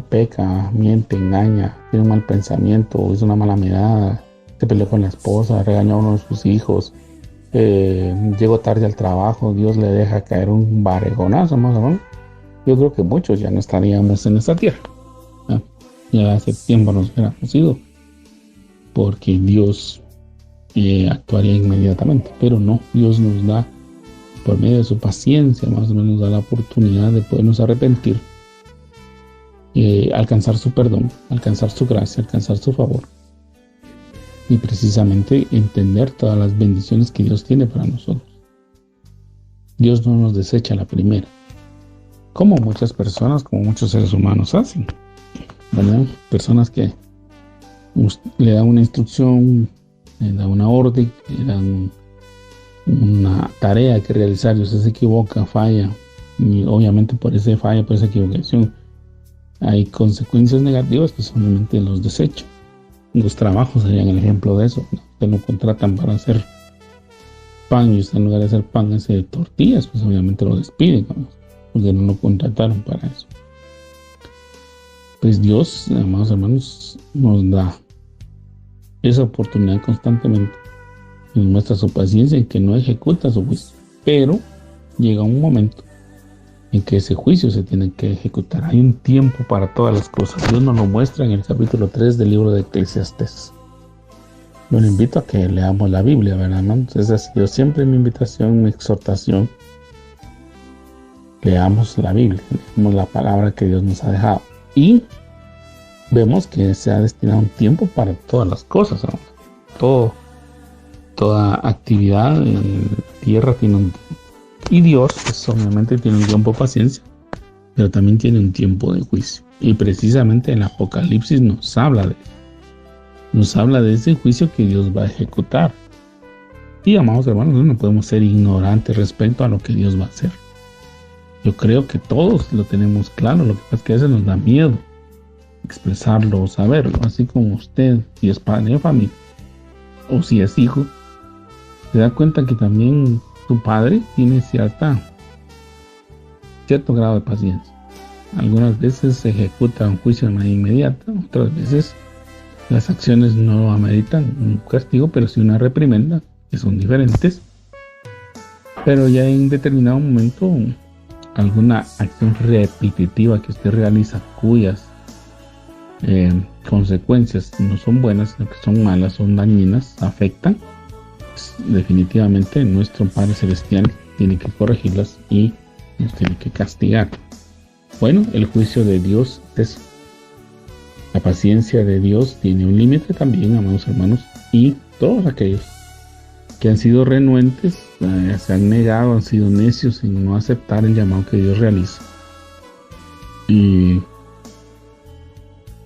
[SPEAKER 2] peca, miente, engaña, tiene un mal pensamiento, hizo una mala mirada, se peleó con la esposa, regañó a uno de sus hijos, llegó tarde al trabajo, Dios le deja caer un baregonazo, más o menos. Yo creo que muchos ya no estaríamos en esta tierra, ¿no? Ya hace tiempo nos hubiéramos ido, porque Dios actuaría inmediatamente, pero no, Dios nos da, por medio de su paciencia, más o menos nos da la oportunidad de podernos arrepentir, alcanzar su perdón, alcanzar su gracia, alcanzar su favor, y precisamente entender todas las bendiciones que Dios tiene para nosotros. Dios no nos desecha a la primera, como muchas personas, como muchos seres humanos hacen, ¿verdad? Personas que le dan una instrucción, le dan una orden, le dan una tarea que realizar, y usted se equivoca, falla, y obviamente por esa falla, por esa equivocación, hay consecuencias negativas que solamente los desecha. Los trabajos serían el ejemplo de eso, ¿no? Usted lo contratan para hacer pan y usted en lugar de hacer pan hace tortillas, pues obviamente lo despiden, ¿no? Porque no lo contrataron para eso. Pues Dios, amados hermanos, nos da esa oportunidad constantemente, nos muestra su paciencia en que no ejecuta su juicio, pero llega un momento en que ese juicio se tiene que ejecutar. Hay un tiempo para todas las cosas. Dios nos lo muestra en el capítulo 3 del libro de Eclesiastés. Yo le invito a que leamos la Biblia, ¿verdad, hermanos? Esa ha sido siempre mi invitación, mi exhortación. Leamos la Biblia, leamos la palabra que Dios nos ha dejado. Y vemos que se ha destinado un tiempo para todas las cosas, ¿no? Toda actividad en la tierra tiene un tiempo. Y Dios, pues, obviamente tiene un tiempo de paciencia, pero también tiene un tiempo de juicio. Y precisamente el Apocalipsis nos habla de ese juicio que Dios va a ejecutar. Y, amados hermanos, no podemos ser ignorantes respecto a lo que Dios va a hacer. Yo creo que todos lo tenemos claro, lo que pasa es que a veces nos da miedo expresarlo o saberlo, así como usted, si es padre de familia o si es hijo, se da cuenta que también tu padre tiene cierto grado de paciencia. Algunas veces se ejecuta un juicio de manera inmediata, otras veces las acciones no ameritan un castigo, pero sí una reprimenda, que son diferentes. Pero ya en determinado momento, alguna acción repetitiva que usted realiza, cuyas consecuencias no son buenas, sino que son malas, son dañinas, afectan, definitivamente nuestro Padre Celestial tiene que corregirlas y nos tiene que castigar. Bueno, el juicio de Dios es la paciencia de Dios, tiene un límite también, amados hermanos, y todos aquellos que han sido renuentes, se han negado, han sido necios en no aceptar el llamado que Dios realiza y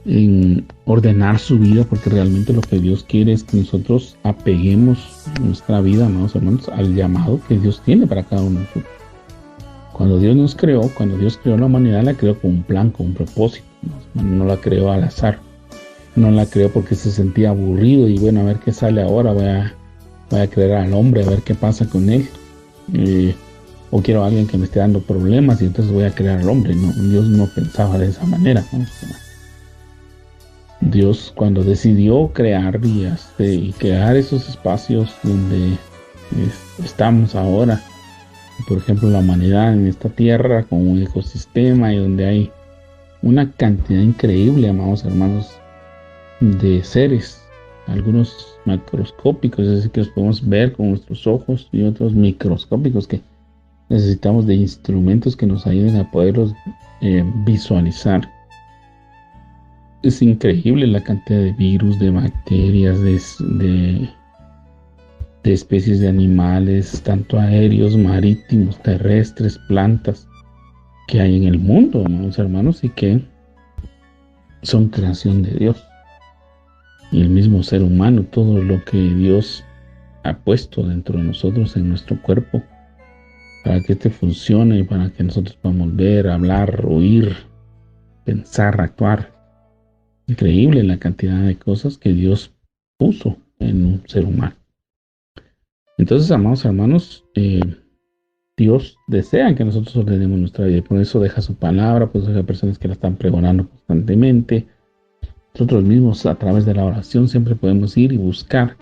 [SPEAKER 2] en ordenar su vida, porque realmente lo que Dios quiere es que nosotros apeguemos nuestra vida, amados hermanos, al llamado que Dios tiene para cada uno de nosotros. Cuando Dios nos creó, cuando Dios creó la humanidad, la creó con un plan, con un propósito. No la creó al azar, no la creó porque se sentía aburrido y bueno, a ver qué sale ahora, voy a creer al hombre, a ver qué pasa con él, o quiero a alguien que me esté dando problemas y entonces voy a crear al hombre. No, Dios no pensaba de esa manera, ¿no? Dios, cuando decidió crear y crear esos espacios donde estamos ahora, por ejemplo la humanidad en esta tierra con un ecosistema y donde hay una cantidad increíble, amados hermanos, de seres, algunos macroscópicos, es decir, que los podemos ver con nuestros ojos, y otros microscópicos que necesitamos de instrumentos que nos ayuden a poderlos visualizar. Es increíble la cantidad de virus, de bacterias, de especies de animales, tanto aéreos, marítimos, terrestres, plantas, que hay en el mundo, amados hermanos, y que son creación de Dios. Y el mismo ser humano, todo lo que Dios ha puesto dentro de nosotros, en nuestro cuerpo, para que este funcione y para que nosotros podamos ver, hablar, oír, pensar, actuar. Increíble la cantidad de cosas que Dios puso en un ser humano. Entonces, amados hermanos, Dios desea que nosotros ordenemos nuestra vida. Por eso deja su palabra, por eso hay personas que la están pregonando constantemente. Nosotros mismos, a través de la oración, siempre podemos ir y buscar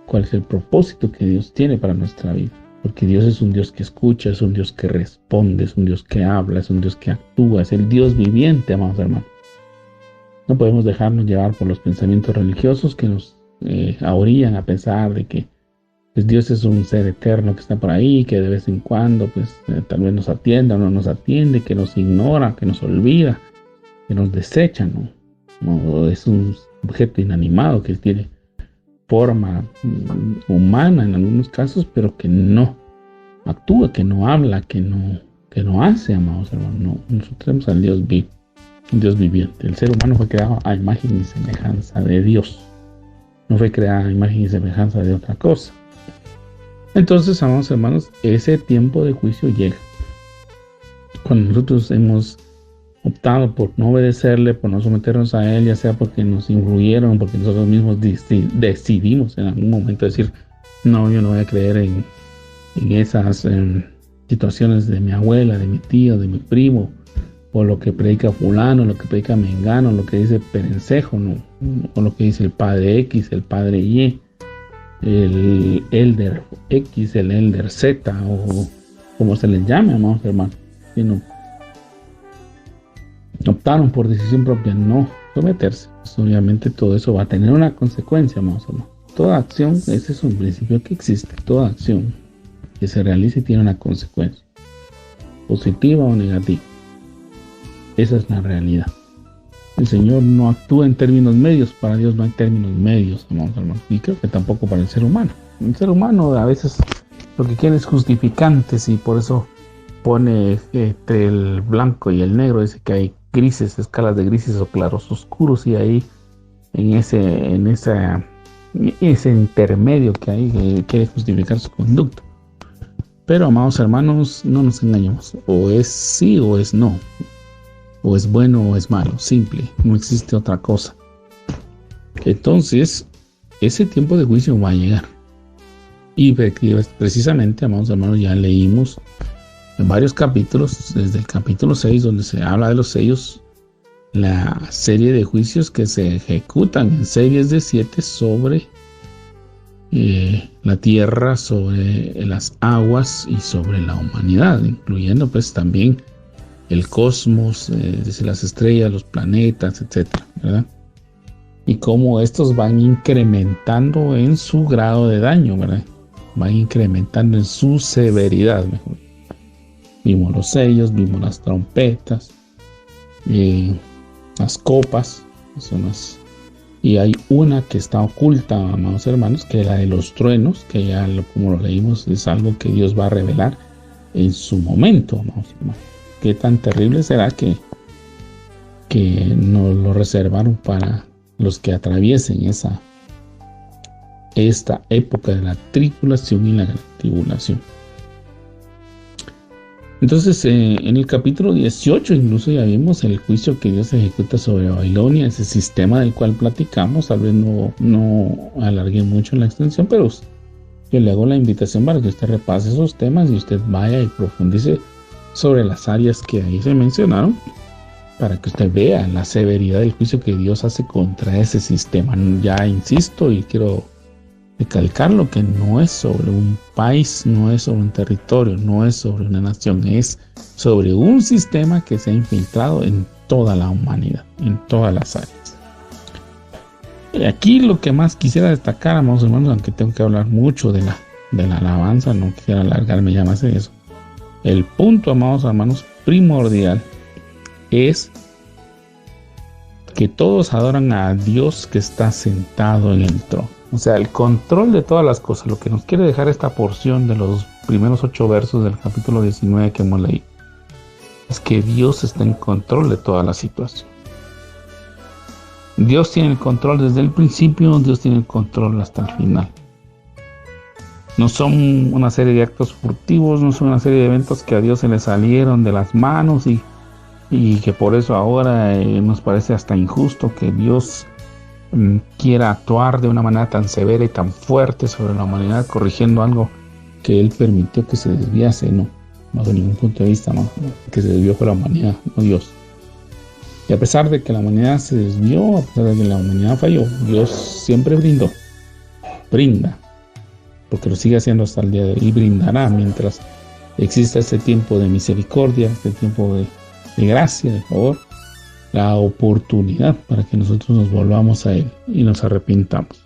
[SPEAKER 2] cuál es el propósito que Dios tiene para nuestra vida. Porque Dios es un Dios que escucha, es un Dios que responde, es un Dios que habla, es un Dios que actúa, es el Dios viviente, amados hermanos. No podemos dejarnos llevar por los pensamientos religiosos que nos ahorillan a pensar de que pues, Dios es un ser eterno que está por ahí, que de vez en cuando pues tal vez nos atienda o no nos atiende, que nos ignora, que nos olvida, que nos desecha, ¿no? No, es un objeto inanimado que tiene forma humana en algunos casos, pero que no actúa, que no habla, que no hace, amados hermanos. No, nosotros tenemos al Dios vivo, un Dios viviente. El ser humano fue creado a imagen y semejanza de Dios. No fue creado a imagen y semejanza de otra cosa. Entonces, amados hermanos, ese tiempo de juicio llega. Cuando nosotros hemos optado por no obedecerle, por no someternos a él, ya sea porque nos influyeron, porque nosotros mismos decidimos en algún momento decir, no, yo no voy a creer en esas situaciones de mi abuela, de mi tío, de mi primo, o lo que predica fulano, lo que predica mengano, lo que dice perencejo, ¿no? O lo que dice el padre X, el padre Y, el elder X, el elder Z, o como se les llame, amados hermanos, sino optaron por decisión propia no someterse. Pues obviamente todo eso va a tener una consecuencia, amados hermanos. Toda acción, ese es un principio que existe, toda acción que se realice tiene una consecuencia, positiva o negativa. Esa es la realidad. El Señor no actúa en términos medios, para Dios no hay términos medios, amados hermanos, y creo que tampoco para el ser humano. El ser humano a veces lo que quiere es justificantes y por eso pone entre el blanco y el negro, dice que hay grises, escalas de grises o claros oscuros, y ahí en ese intermedio que hay que quiere justificar su conducta. Pero, amados hermanos, no nos engañemos, o es sí o es no, o es bueno o es malo, simple, no existe otra cosa. Entonces, ese tiempo de juicio va a llegar. Y precisamente, amados hermanos, ya leímos en varios capítulos, desde el capítulo 6, donde se habla de los sellos, la serie de juicios que se ejecutan en series de 7 sobre la tierra, sobre las aguas y sobre la humanidad, incluyendo pues también el cosmos, desde las estrellas, los planetas, etcétera, ¿verdad? Y cómo estos van incrementando en su grado de daño, ¿verdad? Van incrementando en su severidad, mejor. Vimos los sellos, vimos las trompetas, las copas, y hay una que está oculta, amados hermanos, que es la de los truenos, que ya como lo leímos es algo que Dios va a revelar en su momento, amados hermanos. Qué tan terrible será que nos lo reservaron para los que atraviesen esta época de la tribulación y la gran tribulación. Entonces, en el capítulo 18 incluso ya vimos el juicio que Dios ejecuta sobre Babilonia, ese sistema del cual platicamos. Tal vez no alargué mucho en la extensión, pero yo le hago la invitación para que usted repase esos temas y usted vaya y profundice sobre las áreas que ahí se mencionaron, para que usted vea la severidad del juicio que Dios hace contra ese sistema. Ya insisto y quiero recalcarlo, que no es sobre un país, no es sobre un territorio, no es sobre una nación, es sobre un sistema que se ha infiltrado en toda la humanidad, en todas las áreas. Y aquí lo que más quisiera destacar, amados hermanos, aunque tengo que hablar mucho de la alabanza, no quisiera alargarme ya más en eso. El punto, amados hermanos, primordial es que todos adoran a Dios que está sentado en el trono. O sea, el control de todas las cosas, lo que nos quiere dejar esta porción de los primeros 8 versos del capítulo 19 que hemos leído, es que Dios está en control de toda la situación. Dios tiene el control desde el principio, Dios tiene el control hasta el final. No son una serie de actos furtivos, no son una serie de eventos que a Dios se le salieron de las manos y que por eso ahora nos parece hasta injusto que Dios quiera actuar de una manera tan severa y tan fuerte sobre la humanidad, corrigiendo algo que él permitió que se desviase, no, bajo ningún punto de vista, no, que se desvió fue la humanidad, no Dios. Y a pesar de que la humanidad se desvió, a pesar de que la humanidad falló, Dios siempre brinda, porque lo sigue haciendo hasta el día de hoy, y brindará mientras exista este tiempo de misericordia, este tiempo de gracia, de favor, la oportunidad para que nosotros nos volvamos a Él y nos arrepintamos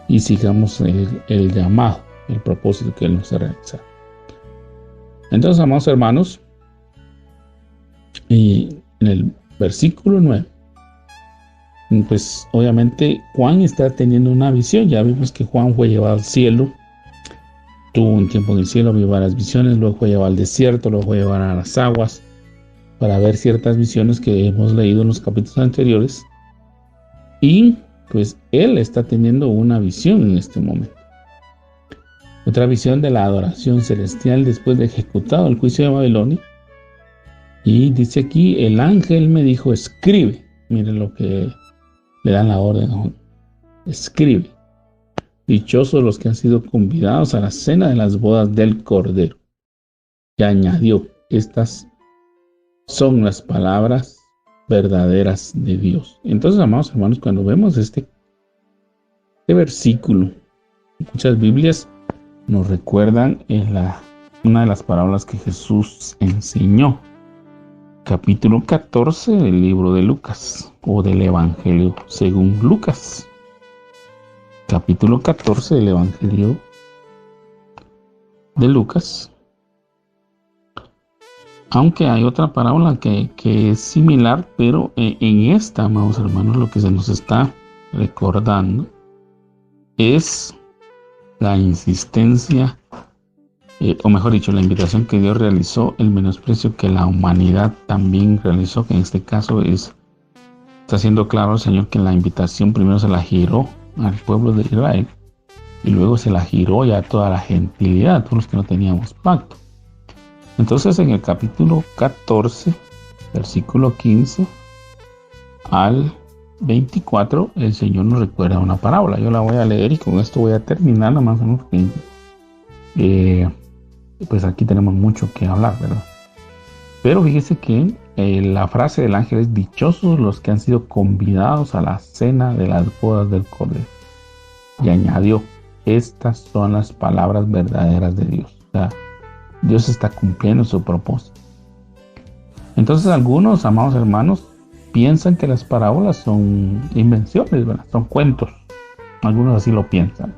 [SPEAKER 2] y sigamos el llamado, el propósito que Él nos ha realizado. Entonces, amados hermanos, y en el versículo 9, pues obviamente Juan está teniendo una visión. Ya vimos que Juan fue llevado al cielo, tuvo un tiempo en el cielo, vio varias visiones, luego fue llevado al desierto, luego fue llevado a las aguas para ver ciertas visiones que hemos leído en los capítulos anteriores. Y pues él está teniendo una visión en este momento. Otra visión de la adoración celestial después de ejecutado el juicio de Babilonia. Y dice aquí, el ángel me dijo, escribe. Miren lo que le dan la orden a Juan. Escribe. Dichosos los que han sido convidados a la cena de las bodas del Cordero. Y añadió, estas son las palabras verdaderas de Dios. Entonces, amados hermanos, cuando vemos este versículo, muchas Biblias nos recuerdan una de las parábolas que Jesús enseñó. Capítulo 14 del libro de Lucas, o del Evangelio según Lucas. Capítulo 14 del Evangelio de Lucas. Aunque hay otra parábola que es similar, pero en esta, amados hermanos, lo que se nos está recordando es la insistencia, o mejor dicho, la invitación que Dios realizó, el menosprecio que la humanidad también realizó, que en este caso está siendo claro el Señor que la invitación primero se la giró al pueblo de Israel y luego se la giró ya a toda la gentilidad, a todos los que no teníamos pacto. Entonces en el capítulo 14, versículo 15 al 24, el Señor nos recuerda una parábola. Yo la voy a leer y con esto voy a terminar, nada más pues aquí tenemos mucho que hablar, ¿verdad? Pero fíjese que la frase del ángel es: dichosos los que han sido convidados a la cena de las bodas del Cordero. Y añadió: estas son las palabras verdaderas de Dios. O sea, Dios está cumpliendo su propósito. Entonces algunos, amados hermanos, piensan que las parábolas son invenciones, ¿verdad? Son cuentos. Algunos así lo piensan.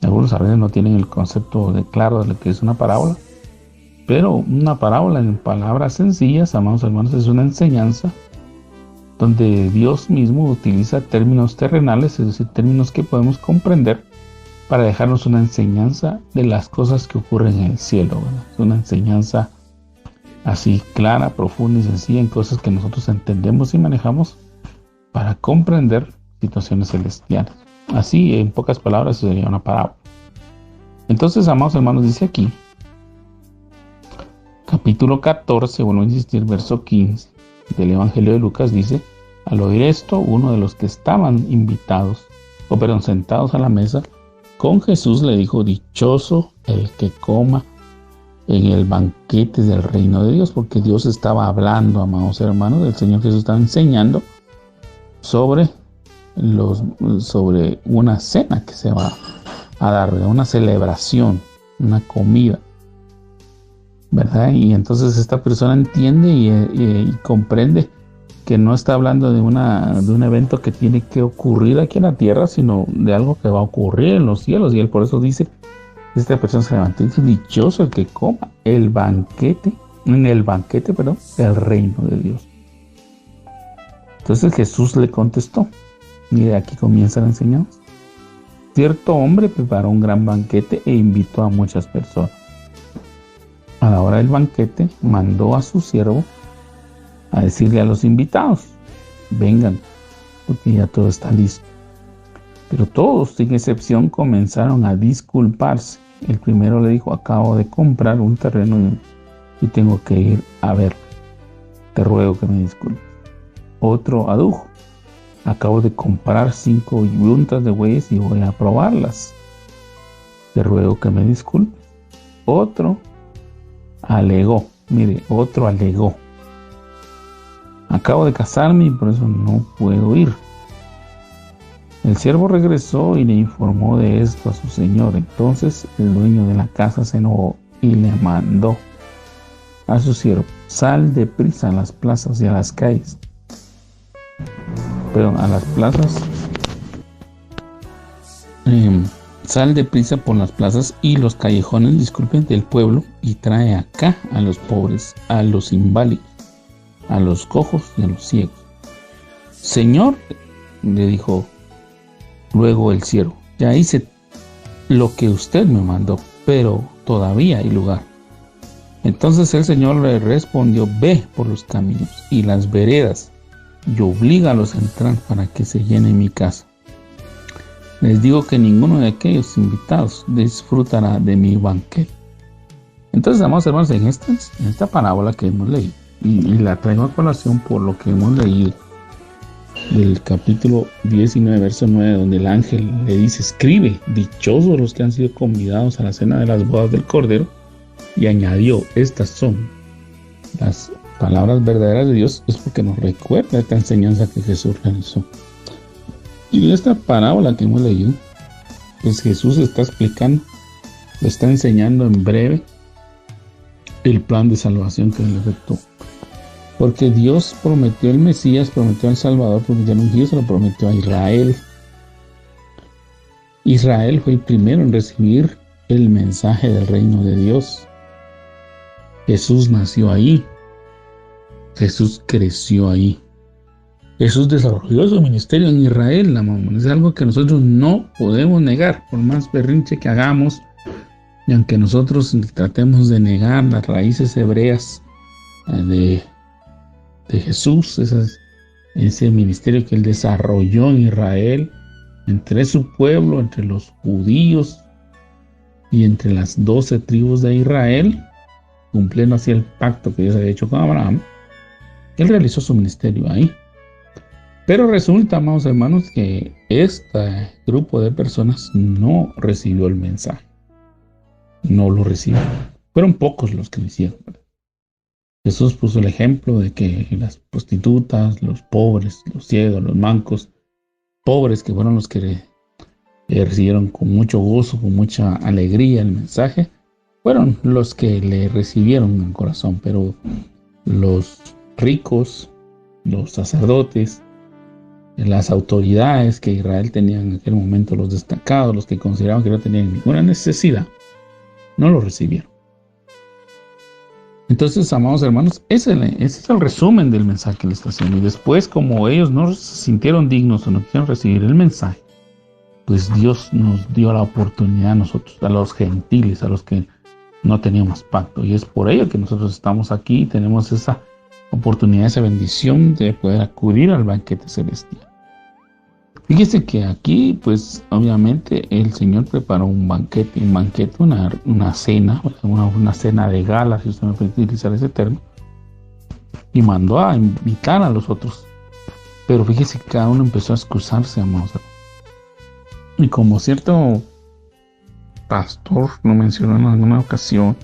[SPEAKER 2] Algunos a veces no tienen el concepto claro de lo que es una parábola. Pero una parábola, en palabras sencillas, amados hermanos, es una enseñanza donde Dios mismo utiliza términos terrenales, es decir, términos que podemos comprender, para dejarnos una enseñanza de las cosas que ocurren en el cielo, ¿verdad? Es una enseñanza así clara, profunda y sencilla en cosas que nosotros entendemos y manejamos para comprender situaciones celestiales. Así, en pocas palabras, sería una parábola. Entonces, amados hermanos, dice aquí, capítulo 14, bueno, insistir, verso 15 del Evangelio de Lucas, dice: al oír esto, uno de los que estaban sentados a la mesa con Jesús le dijo: dichoso el que coma en el banquete del reino de Dios. Porque Dios estaba hablando, amados hermanos, el Señor Jesús estaba enseñando sobre una cena que se va a dar, ¿verdad? Una celebración, una comida, ¿verdad? Y entonces esta persona entiende y comprende que no está hablando de un evento que tiene que ocurrir aquí en la tierra, sino de algo que va a ocurrir en los cielos. Y él por eso dice, esta persona se levantó y dice: dichoso el que coma en el banquete del reino de Dios. Entonces Jesús le contestó, mire, aquí comienza la enseñanza: cierto hombre preparó un gran banquete e invitó a muchas personas. A la hora del banquete mandó a su siervo a decirle a los invitados: vengan, porque ya todo está listo. Pero todos, sin excepción, comenzaron a disculparse. El primero le dijo: acabo de comprar un terreno y tengo que ir a ver. Te ruego que me disculpes. Otro adujo: acabo de comprar 5 yuntas de bueyes y voy a probarlas. Te ruego que me disculpes. Otro alegó, acabo de casarme y por eso no puedo ir. El siervo regresó y le informó de esto a su señor. Entonces el dueño de la casa se enojó y le mandó a su siervo: sal deprisa a las plazas y a las calles. A las plazas. Sal deprisa por las plazas y los callejones, del pueblo, y trae acá a los pobres, a los inválidos, a los cojos y a los ciegos. Señor, le dijo luego el siervo, ya hice lo que usted me mandó, pero todavía hay lugar. Entonces el Señor le respondió: ve por los caminos y las veredas y oblígalos a entrar para que se llene mi casa. Les digo que ninguno de aquellos invitados disfrutará de mi banquete. Entonces, amados hermanos, en esta parábola que hemos leído, y la traigo a colación por lo que hemos leído del capítulo 19, verso 9, donde el ángel le dice: escribe, dichosos los que han sido convidados a la cena de las bodas del Cordero, y añadió: estas son las palabras verdaderas de Dios. Es porque nos recuerda esta enseñanza que Jesús realizó. Y en esta parábola que hemos leído, pues Jesús está explicando, le está enseñando en breve el plan de salvación que él efectuó. Porque Dios prometió el Mesías, prometió al Salvador, prometió al ungido, se lo prometió a Israel. Israel fue el primero en recibir el mensaje del reino de Dios. Jesús nació ahí. Jesús creció ahí. Jesús desarrolló su ministerio en Israel, es algo que nosotros no podemos negar, por más berrinche que hagamos, y aunque nosotros tratemos de negar las raíces hebreas de Jesús, ese ministerio que él desarrolló en Israel, entre su pueblo, entre los judíos y entre las 12 tribus de Israel, cumpliendo así el pacto que Dios había hecho con Abraham, él realizó su ministerio ahí. Pero resulta, amados hermanos, que este grupo de personas no recibió el mensaje. No lo recibió. Fueron pocos los que lo hicieron. Jesús puso el ejemplo de que las prostitutas, los pobres, los ciegos, los mancos, pobres, que fueron los que recibieron con mucho gozo, con mucha alegría el mensaje, fueron los que le recibieron en el corazón. Pero los ricos, los sacerdotes, las autoridades que Israel tenía en aquel momento, los destacados, los que consideraban que no tenían ninguna necesidad, no lo recibieron. Entonces, amados hermanos, ese es el resumen del mensaje que les está haciendo. Y después, como ellos no se sintieron dignos o no quisieron recibir el mensaje, pues Dios nos dio la oportunidad a nosotros, a los gentiles, a los que no teníamos pacto. Y es por ello que nosotros estamos aquí y tenemos esa oportunidad, esa bendición de poder acudir al banquete celestial. Fíjese que aquí, pues obviamente el Señor preparó un banquete, una cena, una cena de gala, si usted me puede utilizar ese término, y mandó a invitar a los otros. Pero fíjese que cada uno empezó a excusarse, amados. Y como cierto pastor lo mencionó en alguna ocasión,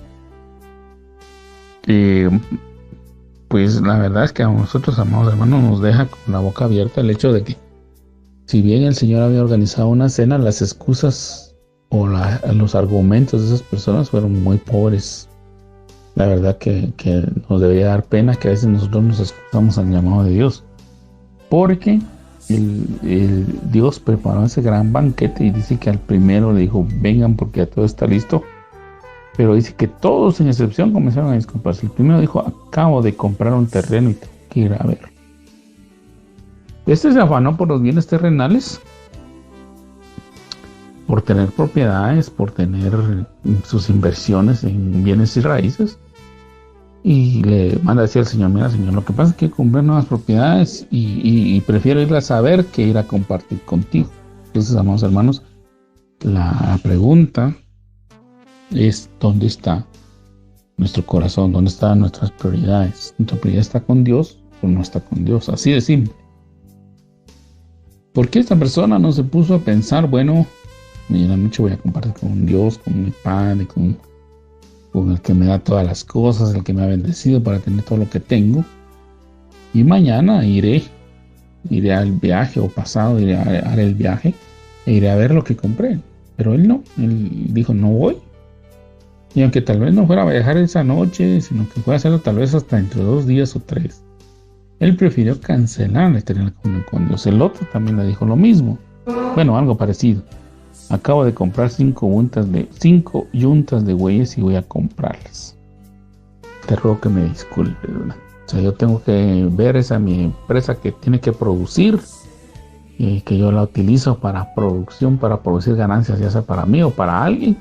[SPEAKER 2] pues la verdad es que a nosotros, amados hermanos, nos deja con la boca abierta el hecho de que, si bien el Señor había organizado una cena, las excusas o los argumentos de esas personas fueron muy pobres. La verdad que nos debería dar pena que a veces nosotros nos excusamos al llamado de Dios, porque el Dios preparó ese gran banquete y dice que al primero le dijo: vengan porque ya todo está listo. Pero dice que todos, sin excepción, comenzaron a disculparse. El primero dijo: acabo de comprar un terreno y tengo que ir a ver. Este se afanó por los bienes terrenales, por tener propiedades, por tener sus inversiones en bienes y raíces. Y le manda a decir al Señor: mira, Señor, lo que pasa es que compré nuevas propiedades y prefiero irlas a ver que ir a compartir contigo. Entonces, amados hermanos, la pregunta es: ¿dónde está nuestro corazón? ¿Dónde están nuestras prioridades? ¿Nuestra prioridad está con Dios o no está con Dios? Así de simple. ¿Por qué esta persona no se puso a pensar, bueno, en la noche voy a compartir con Dios, con mi Padre, con el que me da todas las cosas, el que me ha bendecido para tener todo lo que tengo? Y mañana iré al viaje, o pasado haré el viaje e iré a ver lo que compré. Pero él no, él dijo, no voy. Y aunque tal vez no fuera a viajar esa noche, sino que fuera a hacerlo tal vez hasta entre 2 días o 3, él prefirió cancelar la tener la comunión con Dios. El otro también le dijo lo mismo. Bueno, algo parecido. Acabo de comprar 5 yuntas de bueyes y voy a comprarlas. Te ruego que me disculpes, ¿verdad? O sea, yo tengo que ver mi empresa que tiene que producir, y que yo la utilizo para producción, para producir ganancias, ya sea para mí o para alguien.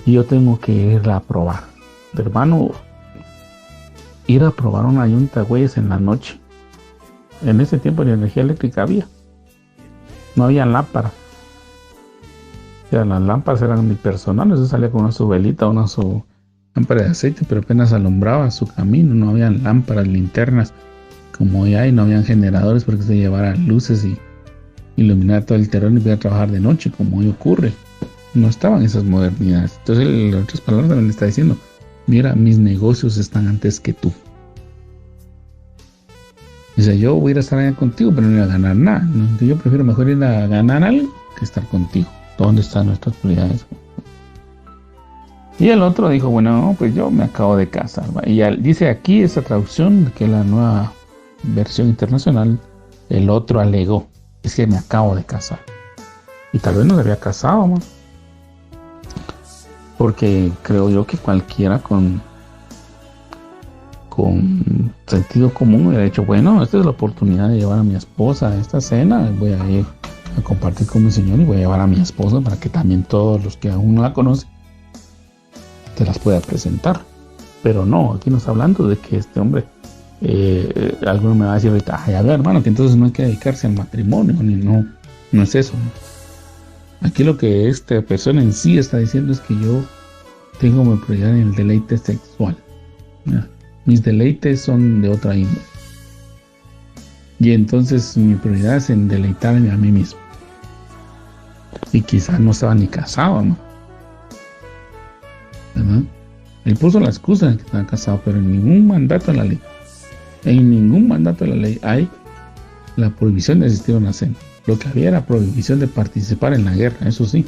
[SPEAKER 2] Y yo tengo que irla a probar. Hermano, ir a probar una yunta de bueyes en la noche. En ese tiempo la energía eléctrica había. No había lámparas. O sea, las lámparas eran unipersonales. Usted salía con su velita, su lámpara de aceite, pero apenas alumbraba su camino. No había lámparas, linternas como hoy hay. No habían generadores porque se llevara luces y iluminar todo el terreno y pudiera trabajar de noche como hoy ocurre. No estaban esas modernidades. Entonces, en otras palabras, también le está diciendo, mira, mis negocios están antes que tú. Dice, yo voy a ir a estar allá contigo, pero no voy a ganar nada. Yo prefiero mejor ir a ganar algo que estar contigo. ¿Dónde están nuestras prioridades? Y el otro dijo, bueno, pues yo me acabo de casar. Y dice aquí esta traducción, que es la nueva versión internacional, el otro alegó, es que me acabo de casar. Y tal vez no se había casado, man. Porque creo yo que cualquiera con sentido común hubiera dicho, bueno, esta es la oportunidad de llevar a mi esposa a esta cena, voy a ir a compartir con mi Señor y voy a llevar a mi esposa para que también todos los que aún no la conocen te las pueda presentar. Pero no, aquí no está hablando de que este hombre, alguno me va a decir ahorita, ay, a ver, hermano, que entonces no hay que dedicarse al matrimonio, no es eso, ¿no? Aquí lo que esta persona en sí está diciendo es que yo tengo mi prioridad en el deleite sexual. ¿Ya? Mis deleites son de otra índole. Y entonces mi prioridad es en deleitarme a mí mismo. Y quizás no estaba ni casado, ¿no? ¿Verdad? Él puso la excusa de que estaba casado, pero en ningún mandato de la ley hay la prohibición de asistir a una cena. Lo que había era prohibición de participar en la guerra, eso sí.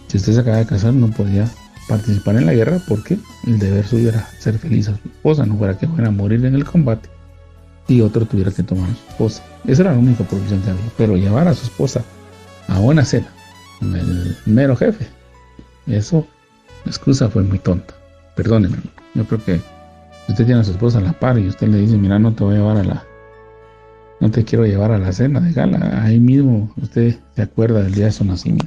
[SPEAKER 2] Si usted se acaba de casar, no podía participar en la guerra porque el deber suyo era ser feliz a su esposa, no fuera que fuera a morir en el combate y otro tuviera que tomar a su esposa. Esa era la única prohibición que había. Pero llevar a su esposa a una cena con el mero jefe, eso, la excusa fue muy tonta. Perdóneme, yo creo que si usted tiene a su esposa a la par y usted le dice, mira, no te quiero llevar a la cena de gala, ahí mismo usted se acuerda del día de su nacimiento.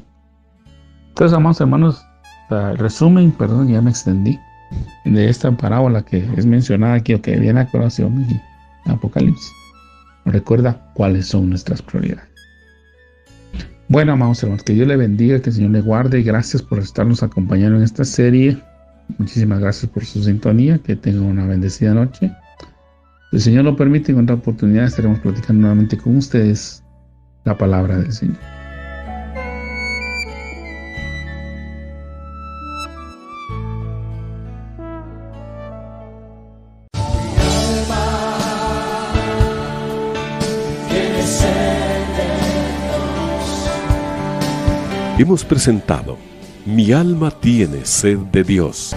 [SPEAKER 2] Entonces, amados hermanos, el resumen, perdón, ya me extendí, de esta parábola que es mencionada aquí, o que viene a colación en Apocalipsis, recuerda cuáles son nuestras prioridades. Bueno, amados hermanos, que Dios le bendiga, que el Señor le guarde, y gracias por estarnos acompañando en esta serie. Muchísimas gracias por su sintonía, que tengan una bendecida noche. Si el Señor lo permite, en otra oportunidad estaremos platicando nuevamente con ustedes la palabra del Señor.
[SPEAKER 1] Hemos presentado Mi alma tiene sed de Dios.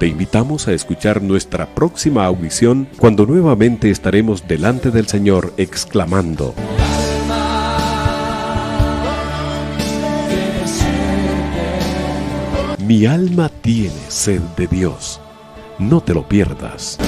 [SPEAKER 1] Te invitamos a escuchar nuestra próxima audición cuando nuevamente estaremos delante del Señor exclamando: Mi alma tiene sed de Dios. No te lo pierdas.